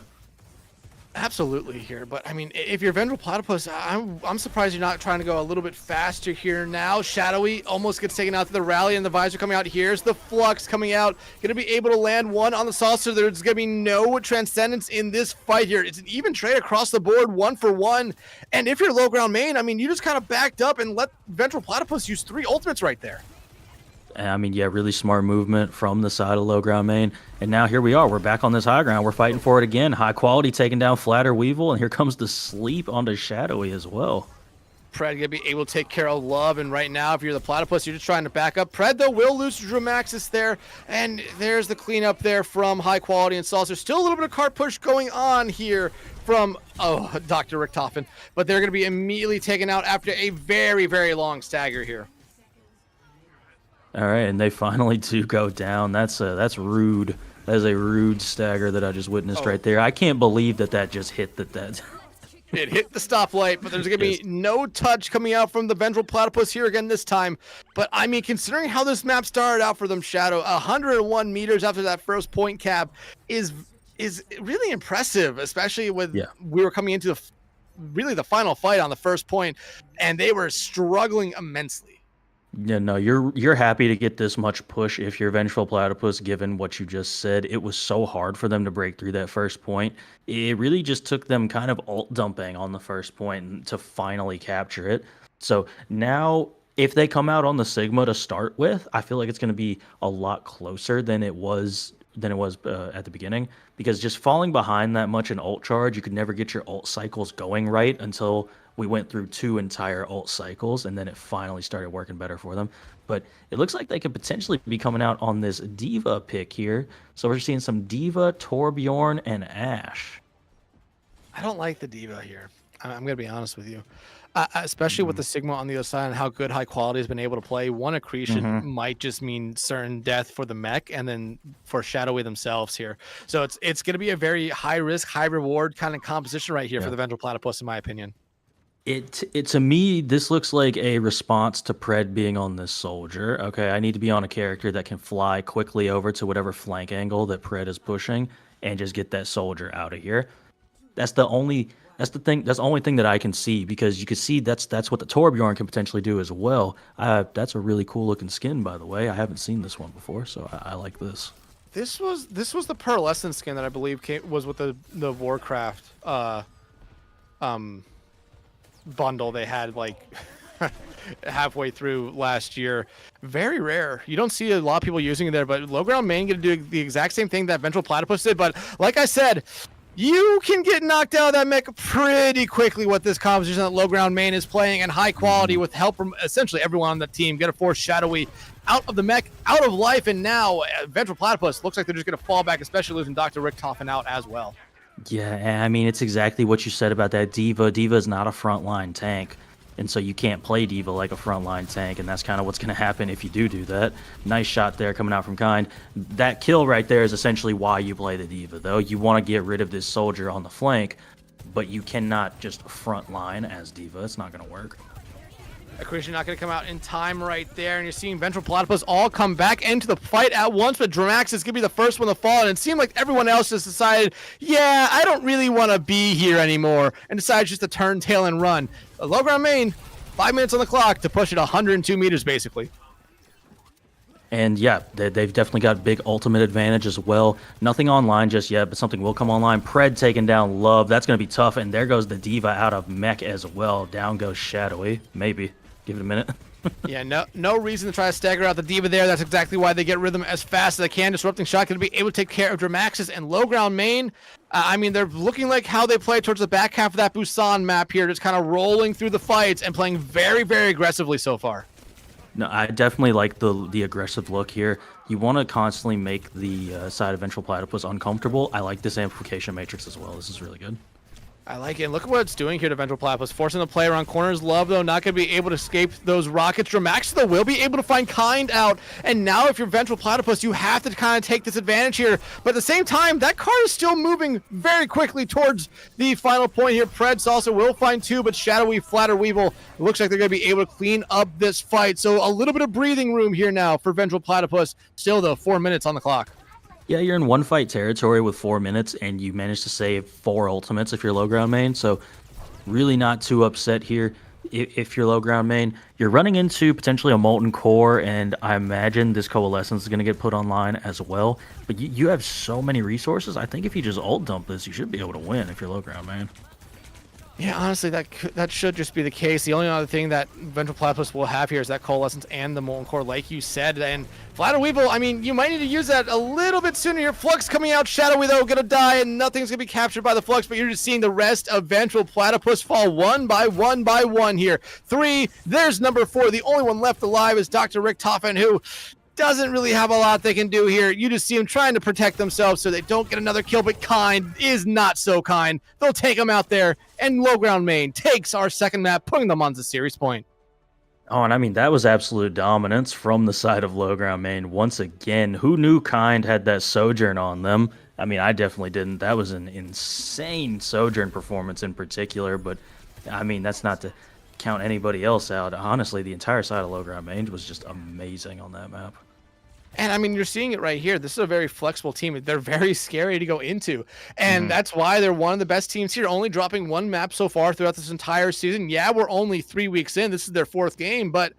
Absolutely here, but I mean, if you're Vengeful Platypus, I'm surprised you're not trying to go a little bit faster here now. Shadowy almost gets taken out to the rally, and the visor coming out. Here's the Flux coming out, gonna be able to land one on the Saucer. There's gonna be no Transcendence in this fight here. It's an even trade across the board, 1-for-1. And if you're low ground main, I mean, you just kind of backed up and let Vengeful Platypus use 3 ultimates right there. I mean, yeah, really smart movement from the side of low ground main. And now here we are. We're back on this high ground. We're fighting for it again. High quality taking down Flatter Weevil. And here comes the sleep onto Shadowy as well. Pred gonna be able to take care of Love, and right now, if you're the Platypus, you're just trying to back up. Pred, though, will lose to Dramaxis there, and there's the cleanup there from High Quality and Saucer. Still a little bit of cart push going on here from, Dr. Richtofen, but they're gonna be immediately taken out after a very, very long stagger here. All right, and they finally do go down. That's rude. That is a rude stagger that I just witnessed right there. I can't believe that just hit that. It hit the stoplight, but there's going to be no touch coming out from the Vengeful Platypus here again this time. But, I mean, considering how this map started out for them, Shadow, 101 meters after that first point cap is really impressive, especially with we were coming into the final fight on the first point, and they were struggling immensely. Yeah, no, you're happy to get this much push if you're Vengeful Platypus, given what you just said. It was so hard for them to break through that first point. It really just took them kind of ult dumping on the first point to finally capture it. So now, if they come out on the Sigma to start with, I feel like it's going to be a lot closer than it was at the beginning, because just falling behind that much in ult charge, you could never get your ult cycles going right until we went through 2 entire ult cycles, and then it finally started working better for them. But it looks like they could potentially be coming out on this Diva pick here. So we're seeing some Diva, Torbjorn, and Ashe. I don't like the Diva here. I'm going to be honest with you. Especially with the Sigma on the other side and how good High Quality has been able to play. One accretion might just mean certain death for the mech, and then for Shadowy themselves here. So it's going to be a very high risk, high reward kind of composition right here for the Vengeful Platypus, in my opinion. It to me, this looks like a response to Pred being on this soldier. Okay, I need to be on a character that can fly quickly over to whatever flank angle that Pred is pushing and just get that soldier out of here. That's the only thing that I can see, because you can see that's what the Torbjorn can potentially do as well. That's a really cool looking skin, by the way. I haven't seen this one before, so I like this. This was the Pearlescent skin that I believe was with the Warcraft bundle they had like halfway through last year. Very rare. You don't see a lot of people using it there, but low ground main gonna do the exact same thing that Vengeful Platypus did. But like I said, you can get knocked out of that mech pretty quickly with this composition that low ground main is playing, and High Quality with help from essentially everyone on the team gonna force Shadowy out of the mech, out of life, and now Vengeful Platypus looks like they're just gonna fall back, especially losing Dr. Richtofen out as well. Yeah, I mean, it's exactly what you said about that Diva. Diva is not a frontline tank, and so you can't play Diva like a frontline tank, and that's kind of what's going to happen if you do that. Nice shot there coming out from Kind. That kill right there is essentially why you play the Diva, though. You want to get rid of this soldier on the flank, but you cannot just frontline as Diva. It's not going to work. Accretion not going to come out in time right there, and you're seeing Vengeful Platypus all come back into the fight at once, but Dramax is going to be the first one to fall, and it seemed like everyone else just decided, yeah, I don't really want to be here anymore, and decided just to turn tail and run. Low ground main, 5 minutes on the clock to push it 102 meters, basically. And yeah, they've definitely got big ultimate advantage as well. Nothing online just yet, but something will come online. Pred taking down Love. That's going to be tough. And there goes the Diva out of Mech as well. Down goes Shadowy. Maybe. Give it a minute. Yeah, no reason to try to stagger out the Diva there. That's exactly why they get Rhythm as fast as they can. Disrupting Shot going to be able to take care of Dramaxis and low ground main. I mean, they're looking like how they play towards the back half of that Busan map here, just kind of rolling through the fights and playing very, very aggressively so far. No, I definitely like the aggressive look here. You want to constantly make the side of Vengeful Platypus uncomfortable. I like this amplification matrix as well. This is really good. I like it. And look at what it's doing here to Vengeful Platypus. Forcing the play around corners. Love, though, not going to be able to escape those rockets. Dramax, though, will be able to find Kind out. And now if you're Vengeful Platypus, you have to kind of take this advantage here. But at the same time, that car is still moving very quickly towards the final point here. Preds also will find 2, but Shadowy, Flatter, Weevil, looks like they're going to be able to clean up this fight. So a little bit of breathing room here now for Vengeful Platypus. Still, though, 4 minutes on the clock. Yeah, you're in one fight territory with 4 minutes, and you managed to save 4 ultimates if you're low ground main. So really not too upset here if you're low ground main. You're running into potentially a Molten Core, and I imagine this Coalescence is going to get put online as well. But you have so many resources. I think if you just ult dump this, you should be able to win if you're low ground main. Yeah, honestly, that should just be the case. The only other thing that Vengeful Platypus will have here is that Coalescence and the Molten Core, like you said. And Flatter Weevil, I mean, you might need to use that a little bit sooner. Your Flux coming out, Shadowy, though, gonna die, and nothing's gonna be captured by the Flux, but you're just seeing the rest of Vengeful Platypus fall one by one here. 3, there's number 4. The only one left alive is Dr. Rick Toffin, who doesn't really have a lot they can do here. You just see them trying to protect themselves so they don't get another kill, but Kind is not so kind. They'll take them out there, and low ground main takes our second map, putting them on the series point. Oh, and I mean, that was absolute dominance from the side of low ground main. Once again, who knew Kind had that Sojourn on them? I mean, I definitely didn't. That was an insane Sojourn performance in particular, but I mean, that's not to count anybody else out. Honestly, the entire side of low ground main was just amazing on that map. And I mean, you're seeing it right here. This is a very flexible team. They're very scary to go into. And that's why they're one of the best teams here, only dropping 1 map so far throughout this entire season. Yeah, we're only 3 weeks in. This is their 4th game. But,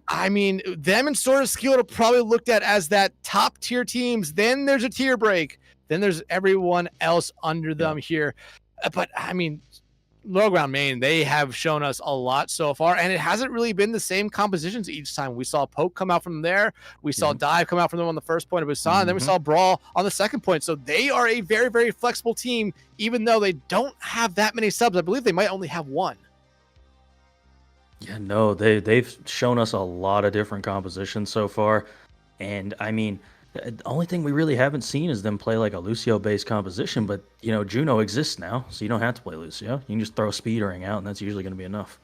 I mean, them and Sword of Skill are probably looked at as that top tier teams. Then there's a tier break. Then there's everyone else under them here. But, I mean, low ground main, they have shown us a lot so far, and it hasn't really been the same compositions each time. We saw Poke come out from there, we saw Dive come out from them on the first point of Busan, and then we saw Brawl on the second point. So they are a very, very flexible team, even though they don't have that many subs. I believe they might only have 1. Yeah, no, they've shown us a lot of different compositions so far, and I mean, the only thing we really haven't seen is them play like a Lucio-based composition, but, you know, Juno exists now, so you don't have to play Lucio. You can just throw a speed ring out, and that's usually going to be enough.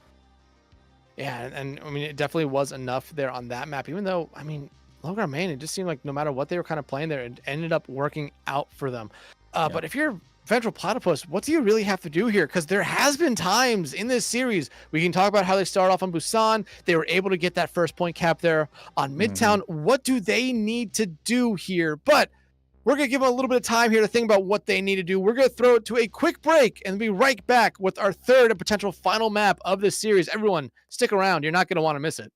Yeah, and I mean, it definitely was enough there on that map, even though, I mean, low ground main, it just seemed like no matter what they were kind of playing there, it ended up working out for them. But if you're Vengeful Platypus, what do you really have to do here? Because there has been times in this series we can talk about how they start off on Busan. They were able to get that first point cap there on Midtown. What do they need to do here? But we're going to give them a little bit of time here to think about what they need to do. We're going to throw it to a quick break and be right back with our 3rd and potential final map of this series. Everyone, stick around. You're not going to want to miss it.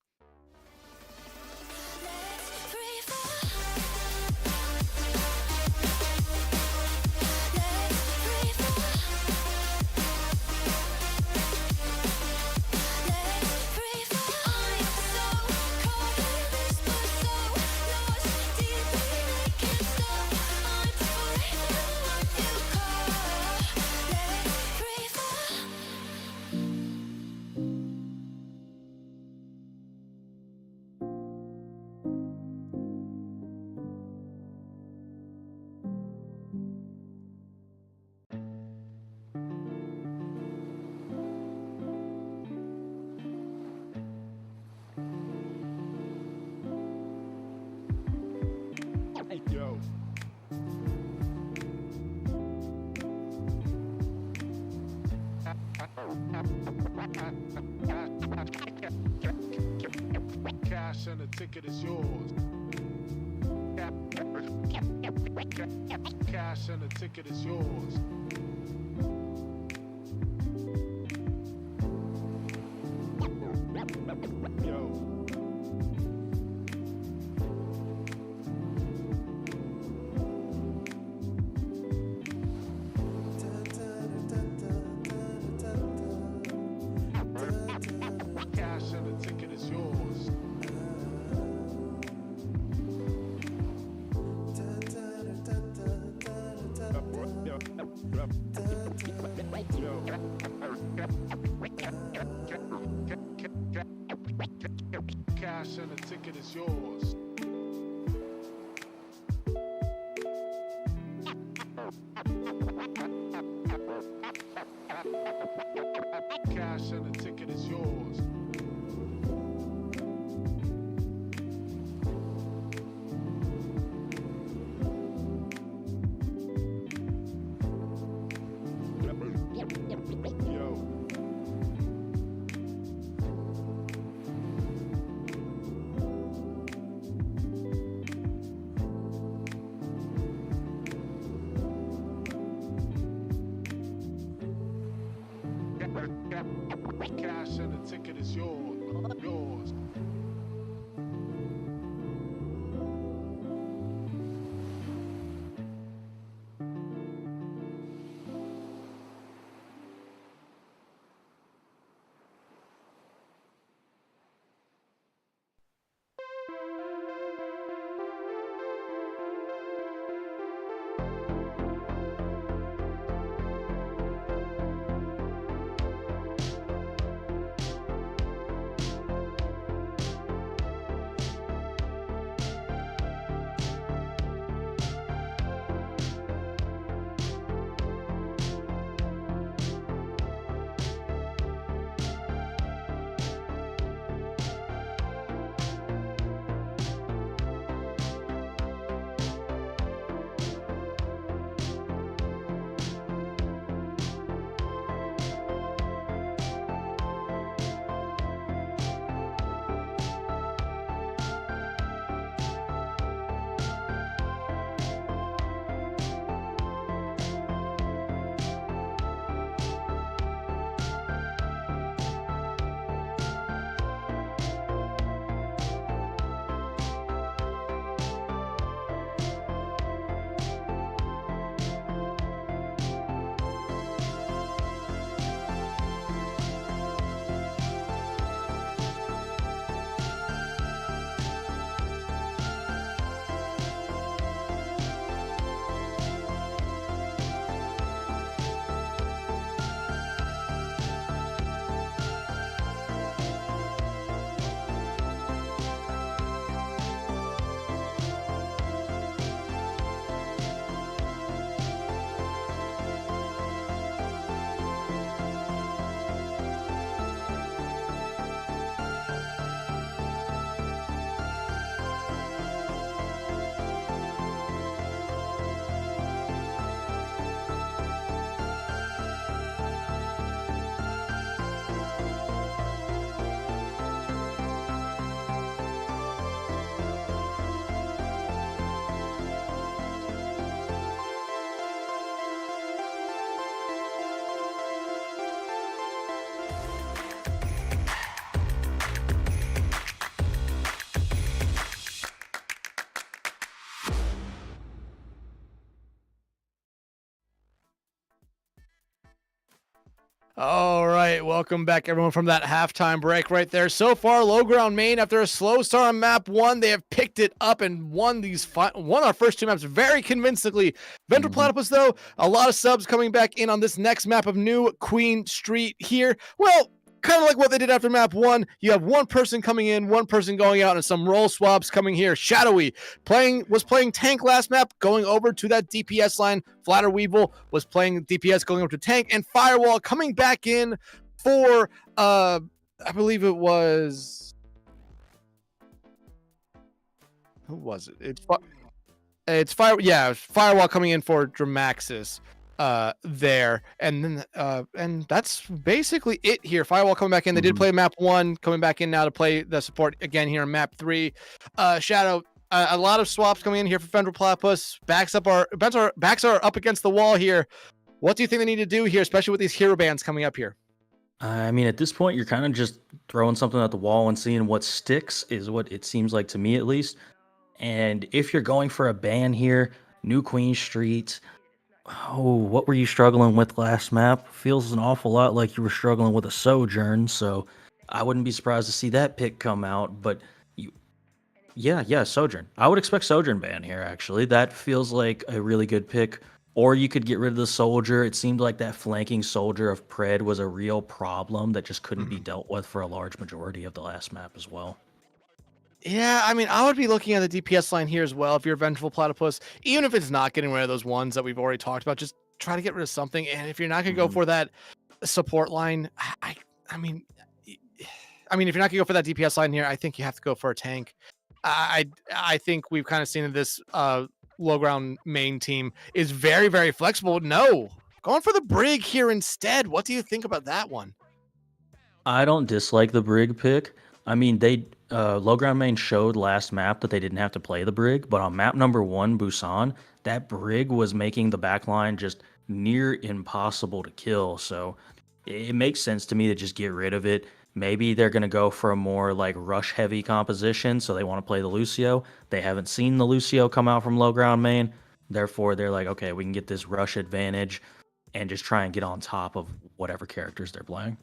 Cash and the ticket is yours. Cash and the ticket is yours. Yo. Cash and the ticket is yours. Cash and the ticket is yours. Cash and the ticket is yours. Yo. Cash and the ticket is yours. Yours. All right, welcome back, everyone, from that halftime break right there. So far, Low Ground Maine, after a slow start on map 1, they have picked it up and won our first 2 maps very convincingly. Vengeful Platypus, though, a lot of subs coming back in on this next map of New Queen Street here. Well, kind of like what they did after map 1. You have one person coming in, one person going out, and some role swaps coming here. Shadowy was playing tank last map, going over to that DPS line. Flatter Weevil was playing DPS, going over to tank, and Firewall coming back in for I believe it was, who was it? It's Firewall coming in for Dramaxis. there, and then and that's basically it here. Firewall coming back in. They did play map 1, coming back in now to play the support again here in map 3. Shadow, a lot of swaps coming in here for Vengeful Platypus. Backs are up against the wall here. What do you think they need to do here, especially with these hero bans coming up here? I mean, at this point, you're kind of just throwing something at the wall and seeing what sticks, is what it seems like to me, at least. And if you're going for a ban here, New Queen Street, oh, what were you struggling with last map? Feels an awful lot like you were struggling with a Sojourn, so I wouldn't be surprised to see that pick come out. But yeah, Sojourn. I would expect Sojourn ban here, actually. That feels like a really good pick. Or you could get rid of the soldier. It seemed like that flanking soldier of Pred was a real problem that just couldn't be dealt with for a large majority of the last map as well. Yeah, I mean, I would be looking at the DPS line here as well if you're a Vengeful Platypus. Even if it's not getting rid of those ones that we've already talked about, just try to get rid of something. And if you're not going to go for that support line, I mean, if you're not going to go for that DPS line here, I think you have to go for a tank. I think we've kind of seen that this low ground main team is very, very flexible. No, going for the Brig here instead. What do you think about that one? I don't dislike the Brig pick. I mean, they low ground main showed last map that they didn't have to play the Brig, but on map number 1, Busan, that Brig was making the backline just near impossible to kill. So it makes sense to me to just get rid of it. Maybe they're going to go for a more like rush heavy composition, so they want to play the Lucio. They haven't seen the Lucio come out from low ground main. Therefore, they're like, okay, we can get this rush advantage and just try and get on top of whatever characters they're playing.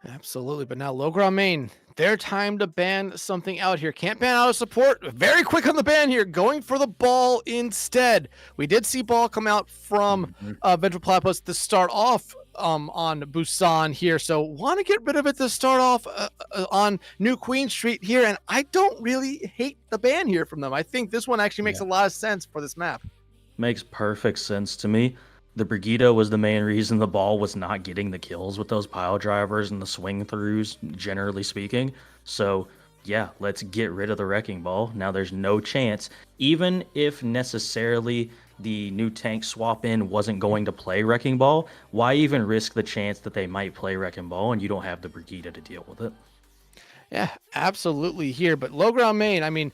Absolutely, but now low ground main, their time to ban something out here. Can't ban out of support. Very quick on the ban here, going for the ball instead. We did see ball come out from Vengeful Platypus to start off on Busan here, so want to get rid of it to start off on New Queen Street here, and I don't really hate the ban here from them. I think this one actually makes a lot of sense for this map. Makes perfect sense to me. The Brigida was the main reason the ball was not getting the kills with those pile drivers and the swing throughs, generally speaking. So yeah, let's get rid of the Wrecking Ball. Now there's no chance, even if necessarily the new tank swap in wasn't going to play Wrecking Ball, why even risk the chance that they might play Wrecking Ball and you don't have the Brigida to deal with it? Yeah, absolutely here. But low ground main, I mean,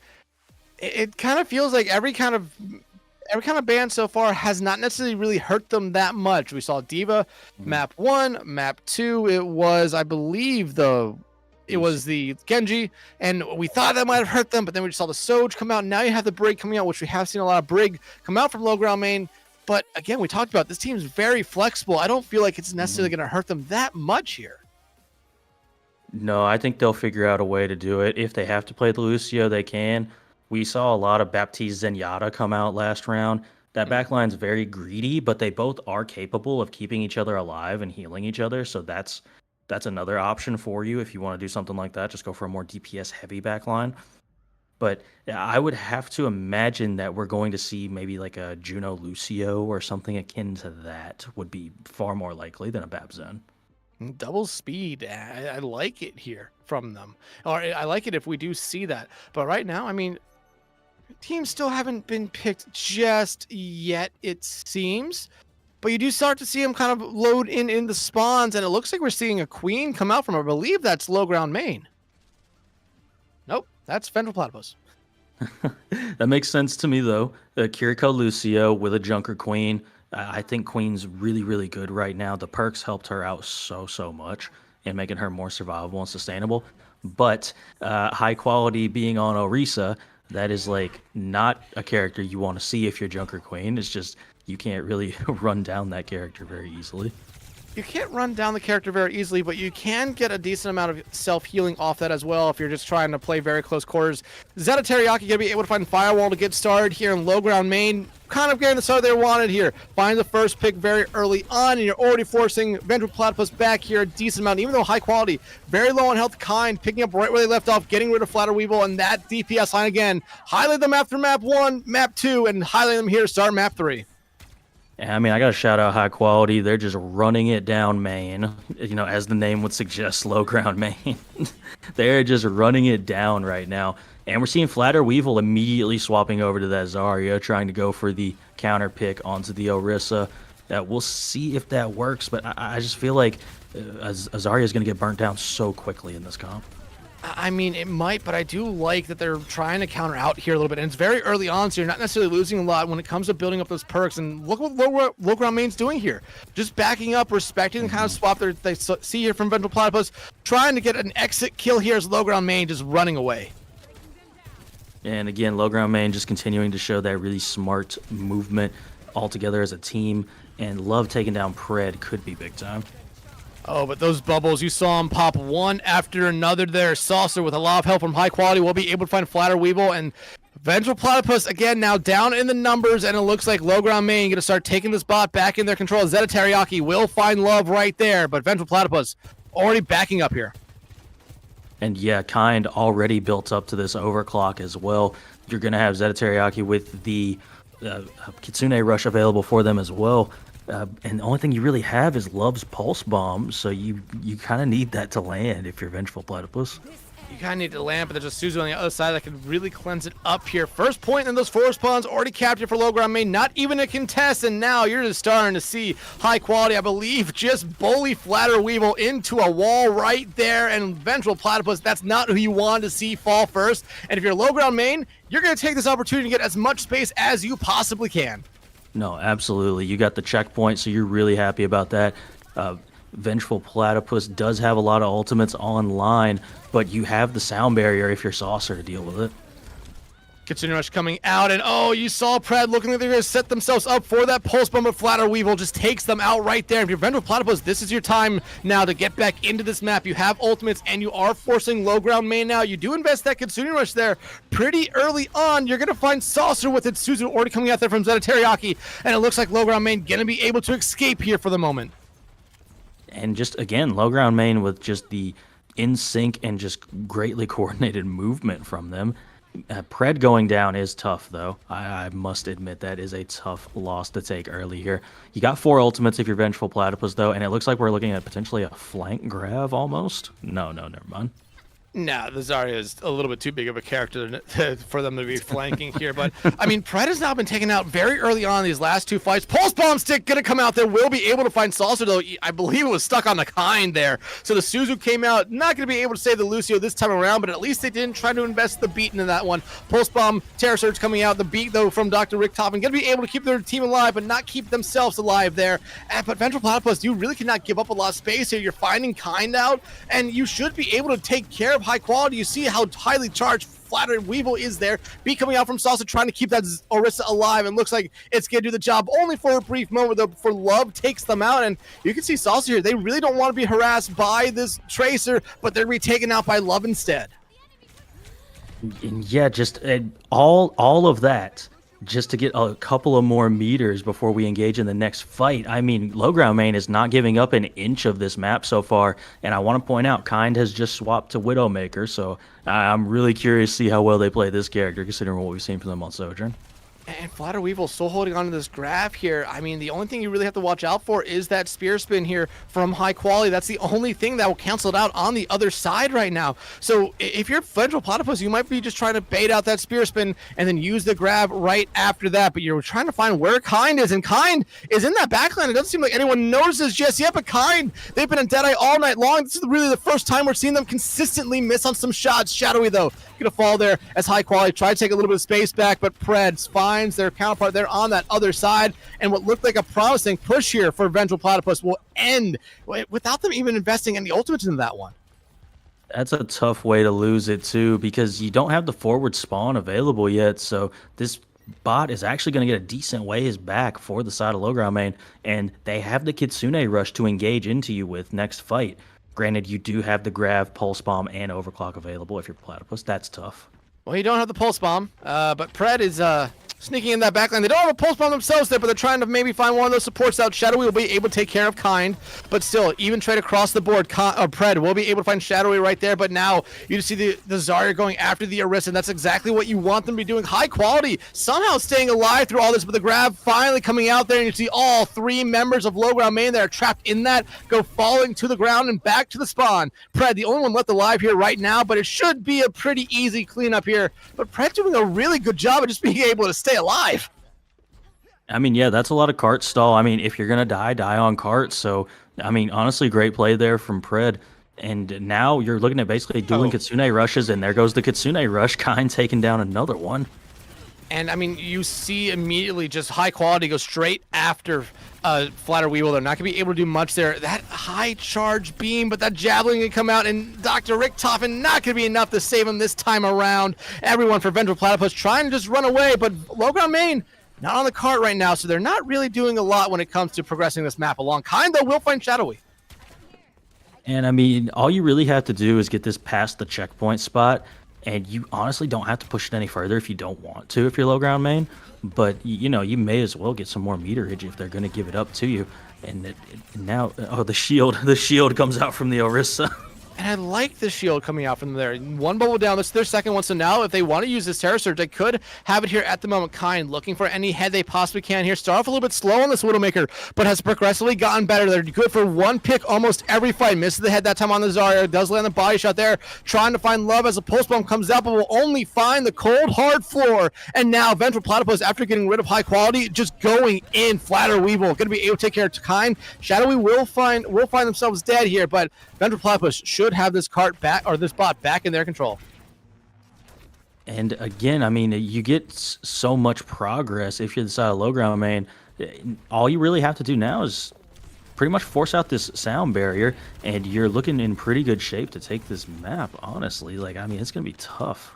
it kind of feels like every kind of ban so far has not necessarily really hurt them that much. We saw Diva map 1, map 2, it was, I believe, it was the Genji, and we thought that might have hurt them, but then we just saw the Soj come out. Now you have the Brig coming out, which we have seen a lot of Brig come out from low ground main. But again, we talked about this team's very flexible. I don't feel like it's necessarily going to hurt them that much here. No, I think they'll figure out a way to do it. If they have to play the Lucio, they can. We saw a lot of Baptiste Zenyatta come out last round. That backline's very greedy, but they both are capable of keeping each other alive and healing each other. So that's another option for you if you want to do something like that. Just go for a more DPS heavy backline. But I would have to imagine that we're going to see maybe like a Juno Lucio or something akin to that would be far more likely than a Babzen. Double speed. I like it here from them. Or I like it if we do see that. But right now, I mean, teams still haven't been picked just yet, it seems. But you do start to see them kind of load in the spawns, and it looks like we're seeing a queen come out from, I believe that's low ground main. Nope, that's Vengeful Platypus. That makes sense to me, though. Kiriko Lucio with a Junker Queen. I think Queen's really, really good right now. The perks helped her out so much in making her more survivable and sustainable. But high quality being on Orisa, that is like not a character you want to see if you're Junker Queen. It's just you can't really run down that character very easily. You can't run down the character very easily, but you can get a decent amount of self-healing off that as well if you're just trying to play very close quarters. Zeta Teriyaki going to be able to find Firewall to get started here in low ground main. Kind of getting the start they wanted here. Find the first pick very early on, and you're already forcing Vengeful Platypus back here a decent amount, even though high quality, very low on health kind, picking up right where they left off, getting rid of Flatter Weevil, and that DPS line again. Highlight them after map 1, map 2, and highlight them here to start map 3. I mean, I got to shout out high quality. They're just running it down main, as the name would suggest, low ground main. They're just running it down right now. And we're seeing Flatter Weevil immediately swapping over to that Zarya, trying to go for the counter pick onto the Orisa. We'll see if that works, but I just feel like Azaria is going to get burnt down so quickly in this comp. I mean, it might, but I do like that they're trying to counter out here a little bit. And it's very early on, so you're not necessarily losing a lot when it comes to building up those perks. And look what low ground main's doing here. Just backing up, respecting the kind of swap they see here from Vengeful Platypus, trying to get an exit kill here as low ground main just running away. And again, low ground main just continuing to show that really smart movement all together as a team. And Love taking down Pred could be big time. Oh, but those bubbles, you saw him pop one after another there. Saucer with a lot of help from High Quality will be able to find Flatter Weevil, and Vengeful Platypus again now down in the numbers, and it looks like low ground main going to start taking this bot back in their control. Zeta Teriyaki will find Love right there, but Vengeful Platypus already backing up here. And yeah, Kind already built up to this overclock as well. You're going to have Zeta Teriyaki with the Kitsune Rush available for them as well. And the only thing you really have is Love's Pulse Bomb, so you kind of need that to land if you're Vengeful Platypus. You kind of need to land, but there's a Suzu on the other side that can really cleanse it up here. First point in those forest spawns already captured for low ground main, not even a contest, and now you're just starting to see High Quality, I believe, just bully Flatter Weevil into a wall right there, and Vengeful Platypus, that's not who you want to see fall first. And if you're low ground main, you're going to take this opportunity to get as much space as you possibly can. No, absolutely. You got the checkpoint, so you're really happy about that. Vengeful Platypus does have a lot of ultimates online, but you have the sound barrier if you're Saucer to deal with it. Kitsune Rush coming out, and oh, you saw Pred looking like they're going to set themselves up for that pulse bomb, but Flatter Weevil just takes them out right there. If you're Vengeful Platypus, this is your time now to get back into this map. You have ultimates, and you are forcing low ground main now. You do invest that Kitsune Rush there pretty early on. You're going to find Saucer with its Suzu already coming out there from Zeta Teriyaki, and it looks like low ground main going to be able to escape here for the moment. And just, again, low ground main with just the in sync and just greatly coordinated movement from them. Pred going down is tough, though. I must admit that is a tough loss to take early here. You got 4 ultimates if you're Vengeful Platypus, though, and it looks like we're looking at potentially a flank grab almost. No, never mind. Nah, the Zarya is a little bit too big of a character for them to be flanking here. But, I mean, Pred has now been taken out very early on in these last 2 fights. Pulse Bomb Stick going to come out there. Will be able to find Saucer, though. I believe it was stuck on the Kind there. So the Suzu came out. Not going to be able to save the Lucio this time around, but at least they didn't try to invest the beat into that one. Pulse Bomb, Terror Surge coming out. The beat, though, from Dr. Rick Toppin. Going to be able to keep their team alive, but not keep themselves alive there. But Vengeful Platypus, you really cannot give up a lot of space here. You're finding Kind out, and you should be able to take care of High Quality. You see how highly charged Flatter Weevil is there. B coming out from Saucer trying to keep that Orisa alive, and looks like it's going to do the job only for a brief moment, though, before Love takes them out. And you can see Saucer here. They really don't want to be harassed by this Tracer, but they're going to be taken out by Love instead. And yeah, just all of that just to get a couple of more meters before we engage in the next fight. I mean, low ground main is not giving up an inch of this map so far, and I want to point out, Kind has just swapped to Widowmaker, so I'm really curious to see how well they play this character, considering what we've seen from them on Sojourn. And Flatter Weevil still holding on to this grab here. I mean, the only thing you really have to watch out for is that spear spin here from High Quality. That's the only thing that will cancel it out on the other side right now. So if you're Vengeful Platypus, you might be just trying to bait out that spear spin and then use the grab right after that. But you're trying to find where Kind is, and Kind is in that backline. It doesn't seem like anyone notices just yet, but Kind, they've been in Deadeye all night long. This is really the first time we're seeing them consistently miss on some shots. Shadowy, though, gonna fall there as High Quality try to take a little bit of space back, but Pred finds their counterpart there on that other side, and what looked like a promising push here for Vengeful Platypus will end without them even investing any ultimates into that one. That's a tough way to lose it too, because you don't have the forward spawn available yet, so this bot is actually going to get a decent ways back for the side of low ground main, and they have the Kitsune Rush to engage into you with next fight. Granted, you do have the Grav, Pulse Bomb, and Overclock available if you're Platypus. That's tough. Well, you don't have the Pulse Bomb, but Pred is sneaking in that backline. They don't have a Pulse Bomb themselves there, but they're trying to maybe find one of those supports out. Shadowy will be able to take care of Kind, but still, even trade across the board, Pred will be able to find Shadowy right there, but now you just see the Zarya going after the Orisa, and that's exactly what you want them to be doing. High Quality somehow staying alive through all this, but the grab finally coming out there, and you see all 3 members of low ground main that are trapped in that go falling to the ground and back to the spawn. Pred, the only one left alive here right now, but it should be a pretty easy cleanup here. But Pred doing a really good job of just being able to stay alive. I mean, yeah, that's a lot of cart stall. I mean, if you're gonna die, die on cart. So, I mean, honestly, great play there from Pred. And now you're looking at basically dueling Kitsune rushes, and there goes the Kitsune rush. Kind taking down another one. And I mean, you see immediately just high quality go straight after Flatter Weevil. They're not going to be able to do much there. That high charge beam, but that javelin can come out, and Dr. Richtofen not going to be enough to save him this time around. Everyone for Vengeful Platypus trying to just run away, but low ground main not on the cart right now, so they're not really doing a lot when it comes to progressing this map along. Kind, though, will find Shadowy. And I mean, all you really have to do is get this past the checkpoint spot, and you honestly don't have to push it any further if you don't want to, if you're low ground main. But, you know, you may as well get some more meterage if they're going to give it up to you. And now, oh, the shield comes out from the Orisa. And I like the shield coming out from there. One bubble down, that's their second one. So now if they want to use this Terror Surge, they could have it here at the moment. Kind looking for any head they possibly can here. Start off a little bit slow on this Widowmaker, but has progressively gotten better. They're good for one pick almost every fight. Misses the head that time on the Zarya. Does land the body shot there. Trying to find love as a pulse bomb comes out, but will only find the cold, hard floor. And now Vengeful Platypus, after getting rid of high quality, just going in. Flatter Weevil going to be able to take care of Kind. Shadowy will find themselves dead here, but Vengeful Platypus should have this cart back, or this bot back in their control. And again, I mean, you get so much progress if you're the side of low ground main. All you really have to do now is pretty much force out this sound barrier, and you're looking in pretty good shape to take this map, honestly. Like, I mean, it's going to be tough.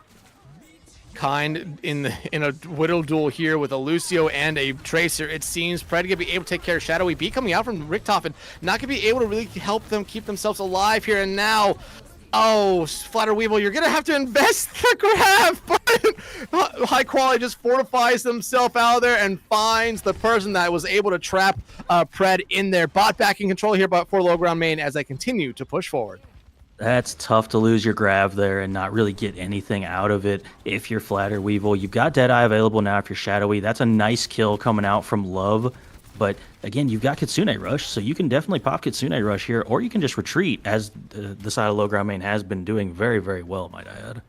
Kind in a Widow duel here with a Lucio and a Tracer. It seems Pred gonna be able to take care of Shadowy B coming out from Richtofen. Not gonna be able to really help them keep themselves alive here. And now, oh, Flatter Weevil, you're gonna have to invest the grab. But high quality just fortifies himself out of there and finds the person that was able to trap Pred in there. Bot back in control here, but for low ground main as they continue to push forward. That's tough to lose your grab there and not really get anything out of it if you're Flatter Weevil. You've got Deadeye available now if you're Shadowy. That's a nice kill coming out from Love. But again, you've got Kitsune Rush, so you can definitely pop Kitsune Rush here, or you can just retreat, as the side of low ground main has been doing very, very well, might I add.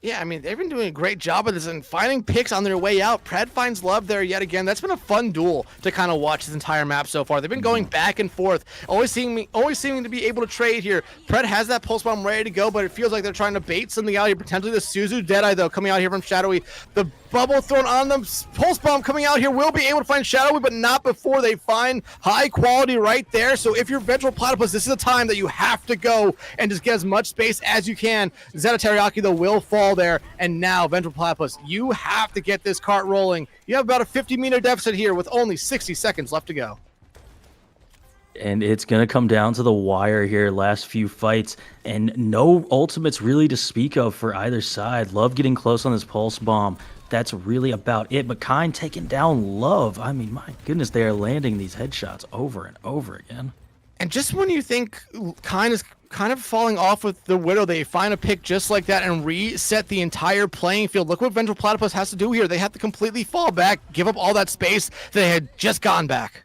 Yeah, I mean, they've been doing a great job of this and finding picks on their way out. Pred finds love there yet again. That's been a fun duel to kind of watch this entire map so far. They've been going back and forth, always seeming to be able to trade here. Pred has that pulse bomb ready to go, but it feels like they're trying to bait something out here. Potentially the Suzu Deadeye, though, coming out here from Shadowy. The bubble thrown on them. Pulse bomb coming out here will be able to find Shadowy, but not before they find high quality right there. So if you're Vengeful Platypus, this is the time that you have to go and just get as much space as you can. Zeta Teriyaki, though, will fall there. And now, Vengeful Platypus, you have to get this cart rolling. You have about a 50-meter deficit here with only 60 seconds left to go. And it's going to come down to the wire here, last few fights, and no ultimates really to speak of for either side. Love getting close on this pulse bomb. That's really about it. But Kind taking down Love. I mean, my goodness, they are landing these headshots over and over again. And just when you think Kind is kind of falling off with the Widow, they find a pick just like that and reset the entire playing field. Look what Vengeful Platypus has to do here. They have to completely fall back, give up all that space they had just gotten back.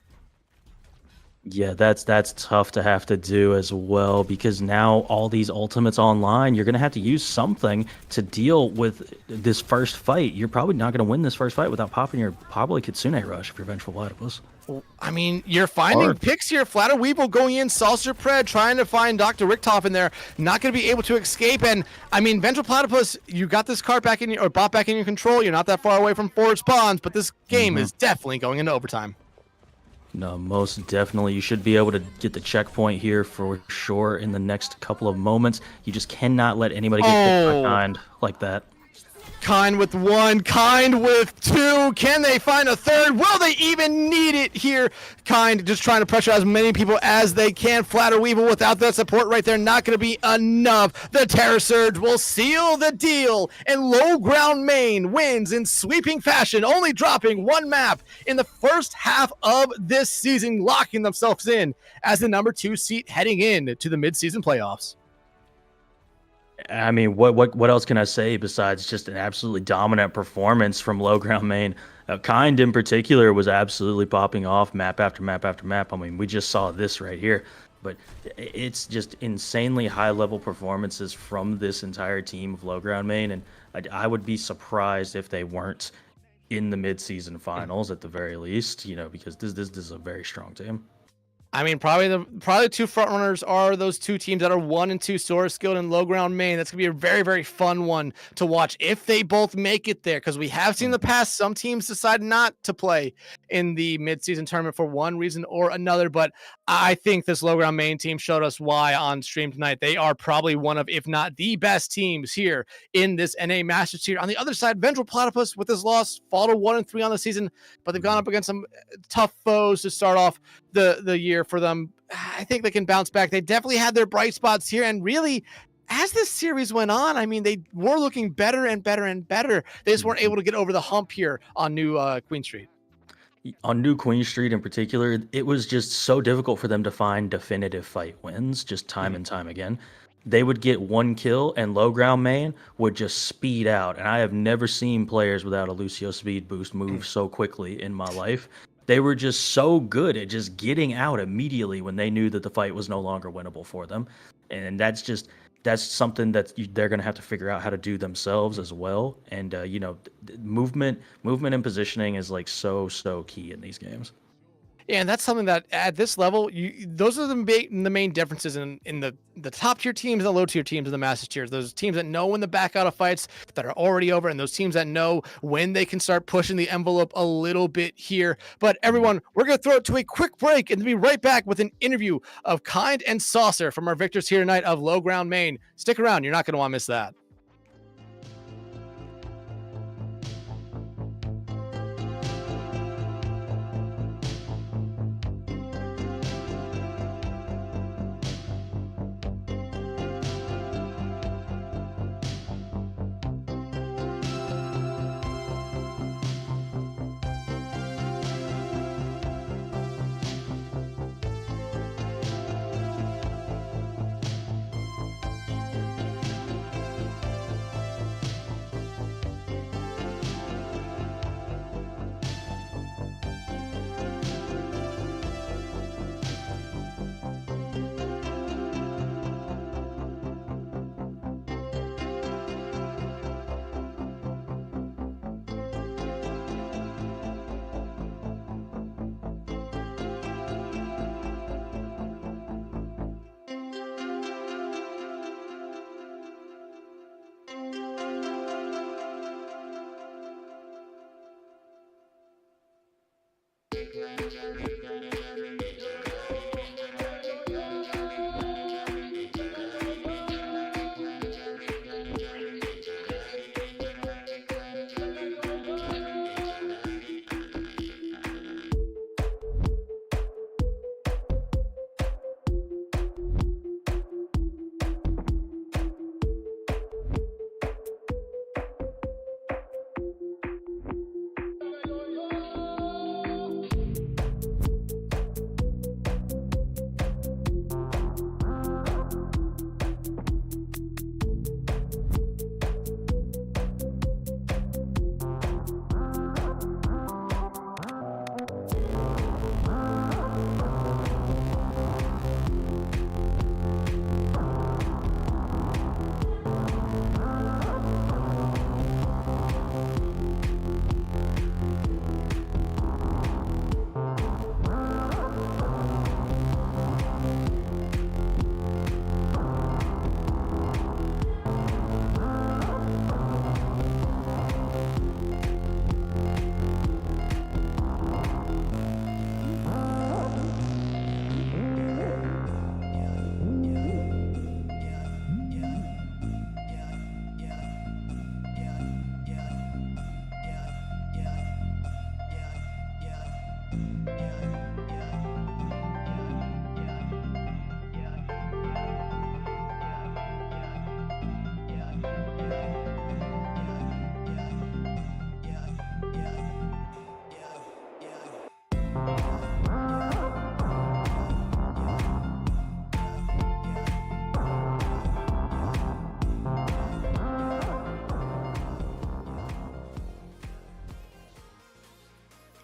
Yeah, that's tough to have to do as well, because now all these ultimates online, you're going to have to use something to deal with this first fight. You're probably not going to win this first fight without popping your probably Kitsune Rush if you're Vengeful Platypus. I mean, you're finding picks here. Flatter Weevil going in, Saucer Pred trying to find Dr. Richtofen there. Not going to be able to escape. And I mean, Vengeful Platypus, you got this cart back in your, or bot back in your control. You're not that far away from forward spawns, but this game is definitely going into overtime. No, most definitely. You should be able to get the checkpoint here for sure in the next couple of moments. You just cannot let anybody get hit by Kind like that. Kind with one, Kind with two. Can they find a third? Will they even need it here? Kind just trying to pressure as many people as they can. Flatter Weevil without that support right there, not going to be enough. The Terror Surge will seal the deal, and low ground main wins in sweeping fashion, only dropping one map in the first half of this season, locking themselves in as the number 2 seat heading in to the mid-season playoffs. I mean, what else can I say besides just an absolutely dominant performance from low ground main? Kind in particular was absolutely popping off map after map after map. I mean, we just saw this right here, but it's just insanely high level performances from this entire team of low ground main, and I would be surprised if they weren't in the midseason finals at the very least, because this is a very strong team. I mean, probably the two front runners are those two teams that are 1 and 2, Sora Skilled and Low Ground Main. That's gonna be a very, very fun one to watch if they both make it there, because we have seen in the past some teams decide not to play in the midseason tournament for one reason or another. But I think this Low Ground Main team showed us why on stream tonight. They are probably one of, if not the best teams here in this NA Masters tier. On the other side, Vengeful Platypus with his loss, fall to 1 and 3 on the season, but they've gone up against some tough foes to start off the year for them. I think they can bounce back. They definitely had their bright spots here, and really, as this series went on, I mean, they were looking better and better and better. They just weren't able to get over the hump here on New Queen Street. On New Queen Street in particular, it was just so difficult for them to find definitive fight wins, just time and time again. They would get one kill, and Low Ground Main would just speed out. And I have never seen players without a Lucio speed boost move so quickly in my life. They were just so good at just getting out immediately when they knew that the fight was no longer winnable for them. And that's something that they're going to have to figure out how to do themselves as well. And, movement and positioning is like so key in these games. Yeah, and that's something that at this level, those are the main differences in the top tier teams and the low tier teams in the Masters tiers. Those teams that know when to back out of fights that are already over, and those teams that know when they can start pushing the envelope a little bit here. But everyone, we're going to throw it to a quick break and be right back with an interview of Kind and Saucer from our victors here tonight of Low Ground Main. Stick around. You're not going to want to miss that.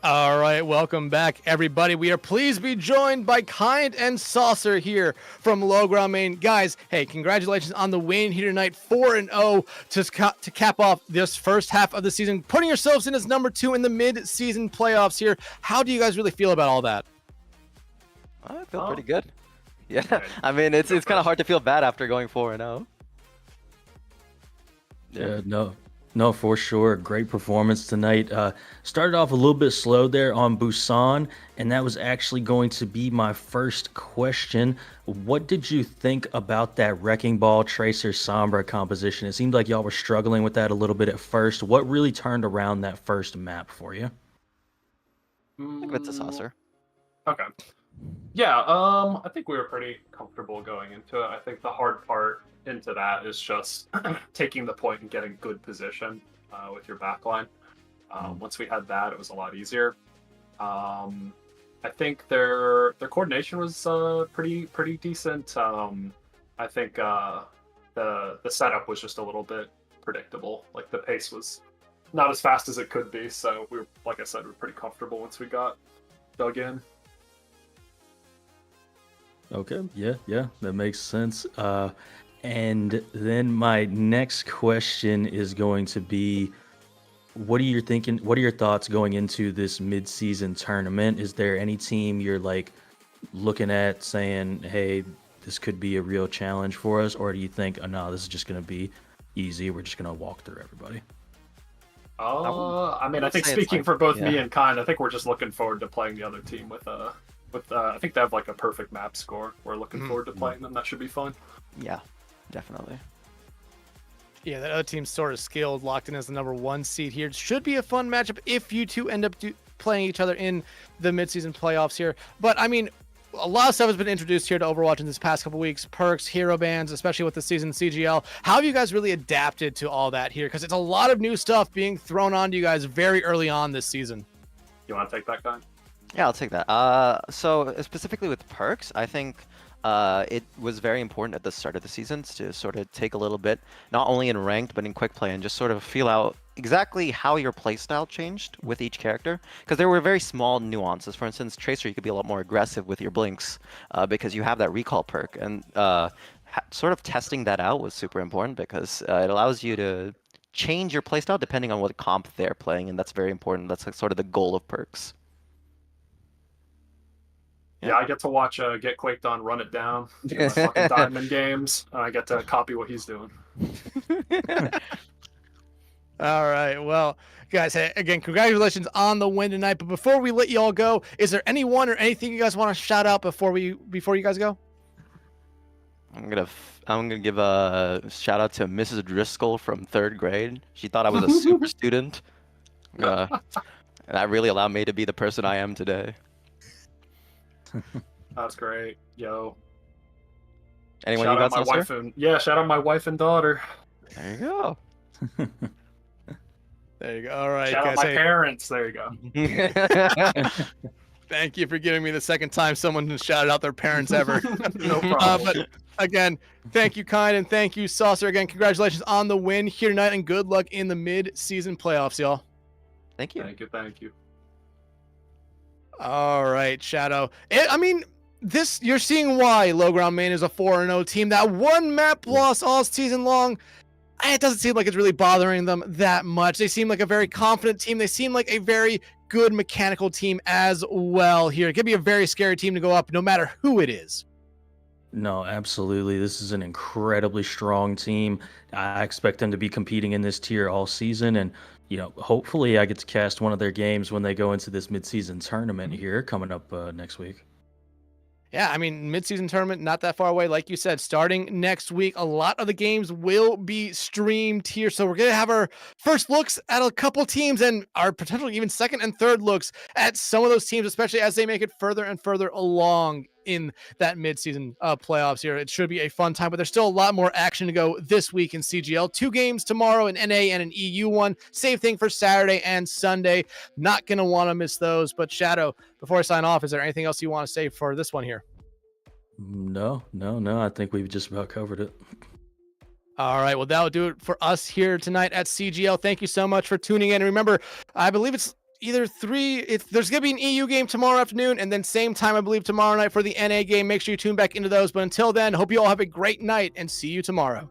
All right, welcome back, everybody. We are pleased to be joined by Kind and Saucer here from Low Ground Maine. Guys, hey, congratulations on the win here tonight, 4-0 to cap off this first half of the season, putting yourselves in as number 2 in the mid-season playoffs here. How do you guys really feel about all that? I feel pretty good. Yeah, I mean, it's kind of hard to feel bad after going 4-0. Yeah, no, for sure. Great performance tonight. Started off a little bit slow there on Busan, and that was actually going to be my first question. What did you think about that Wrecking Ball Tracer Sombra composition? It seemed like y'all were struggling with that a little bit at first. What really turned around that first map for you? With the Saucer. Okay. Yeah, I think we were pretty comfortable going into it. I think the hard part into that is just taking the point and getting good position with your backline. Once we had that, it was a lot easier. I think their coordination was pretty decent. I think the setup was just a little bit predictable. Like the pace was not as fast as it could be. So we were, like I said, we were pretty comfortable once we got dug in. Okay, yeah, that makes sense. And then my next question is going to be, what are your thoughts going into this mid-season tournament? Is there any team you're like looking at saying, hey, this could be a real challenge for us? Or do you think, oh no, this is just going to be easy, we're just going to walk through everybody? I mean, I think speaking for both me and Kind, I think we're just looking forward to playing the other team with I think they have like a perfect map score. We're looking forward to playing them. That should be fun. Yeah, definitely. Yeah, that other team's sort of skilled, locked in as the number 1 seed here. It should be a fun matchup if you two end up playing each other in the midseason playoffs here. But I mean, a lot of stuff has been introduced here to Overwatch in this past couple weeks. Perks, hero bans, especially with the season CGL. How have you guys really adapted to all that here? Because it's a lot of new stuff being thrown onto you guys very early on this season. You want to take that, Kind? Yeah, I'll take that. So specifically with perks, I think it was very important at the start of the season to sort of take a little bit, not only in ranked, but in quick play, and just sort of feel out exactly how your playstyle changed with each character. Because there were very small nuances. For instance, Tracer, you could be a lot more aggressive with your blinks because you have that recall perk. And sort of testing that out was super important because it allows you to change your playstyle depending on what comp they're playing, and that's very important. That's like sort of the goal of perks. Yeah, I get to watch Get Quaked On run it down in my fucking Diamond games. I get to copy what he's doing. All right, well, guys, hey, again, congratulations on the win tonight. But before we let you all go, is there anyone or anything you guys want to shout out before you guys go? I'm gonna give a shout out to Mrs. Driscoll from 3rd grade. She thought I was a super student, and that really allowed me to be the person I am today. That's great. Yo. Anyone shout you out got, my wife and shout out my wife and daughter. There you go. There you go. All right, shout guys. out my parents. There you go. Thank you for giving me the second time someone has shouted out their parents ever. No problem. But again, thank you, Kind, and thank you, Saucer. Again, congratulations on the win here tonight, and good luck in the mid-season playoffs, y'all. Thank you. Thank you. All right, Shadow. I mean, you're seeing why Low Ground Maine is a 4-0 team. That one map loss all season long, it doesn't seem like it's really bothering them that much. They seem like a very confident team. They seem like a very good mechanical team as well here. It could be a very scary team to go up no matter who it is. No, absolutely. This is an incredibly strong team. I expect them to be competing in this tier all season, and hopefully I get to cast one of their games when they go into this mid-season tournament here coming up next week. Yeah, I mean, mid-season tournament, not that far away. Like you said, starting next week, a lot of the games will be streamed here. So we're going to have our first looks at a couple teams and our potentially even second and third looks at some of those teams, especially as they make it further and further along in that mid-season playoffs here. It should be a fun time, but there's still a lot more action to go this week in CGL. 2 games tomorrow, an NA and an EU one. Same thing for Saturday and Sunday. Not going to want to miss those. But Shadow, before I sign off, is there anything else you want to say for this one here? No. I think we've just about covered it. All right. Well, that'll do it for us here tonight at CGL. Thank you so much for tuning in. And remember, I believe it's either 3. There's gonna be an EU game tomorrow afternoon, and then same time I believe tomorrow night for the NA game. Make sure you tune back into those. But until then, hope you all have a great night and see you tomorrow.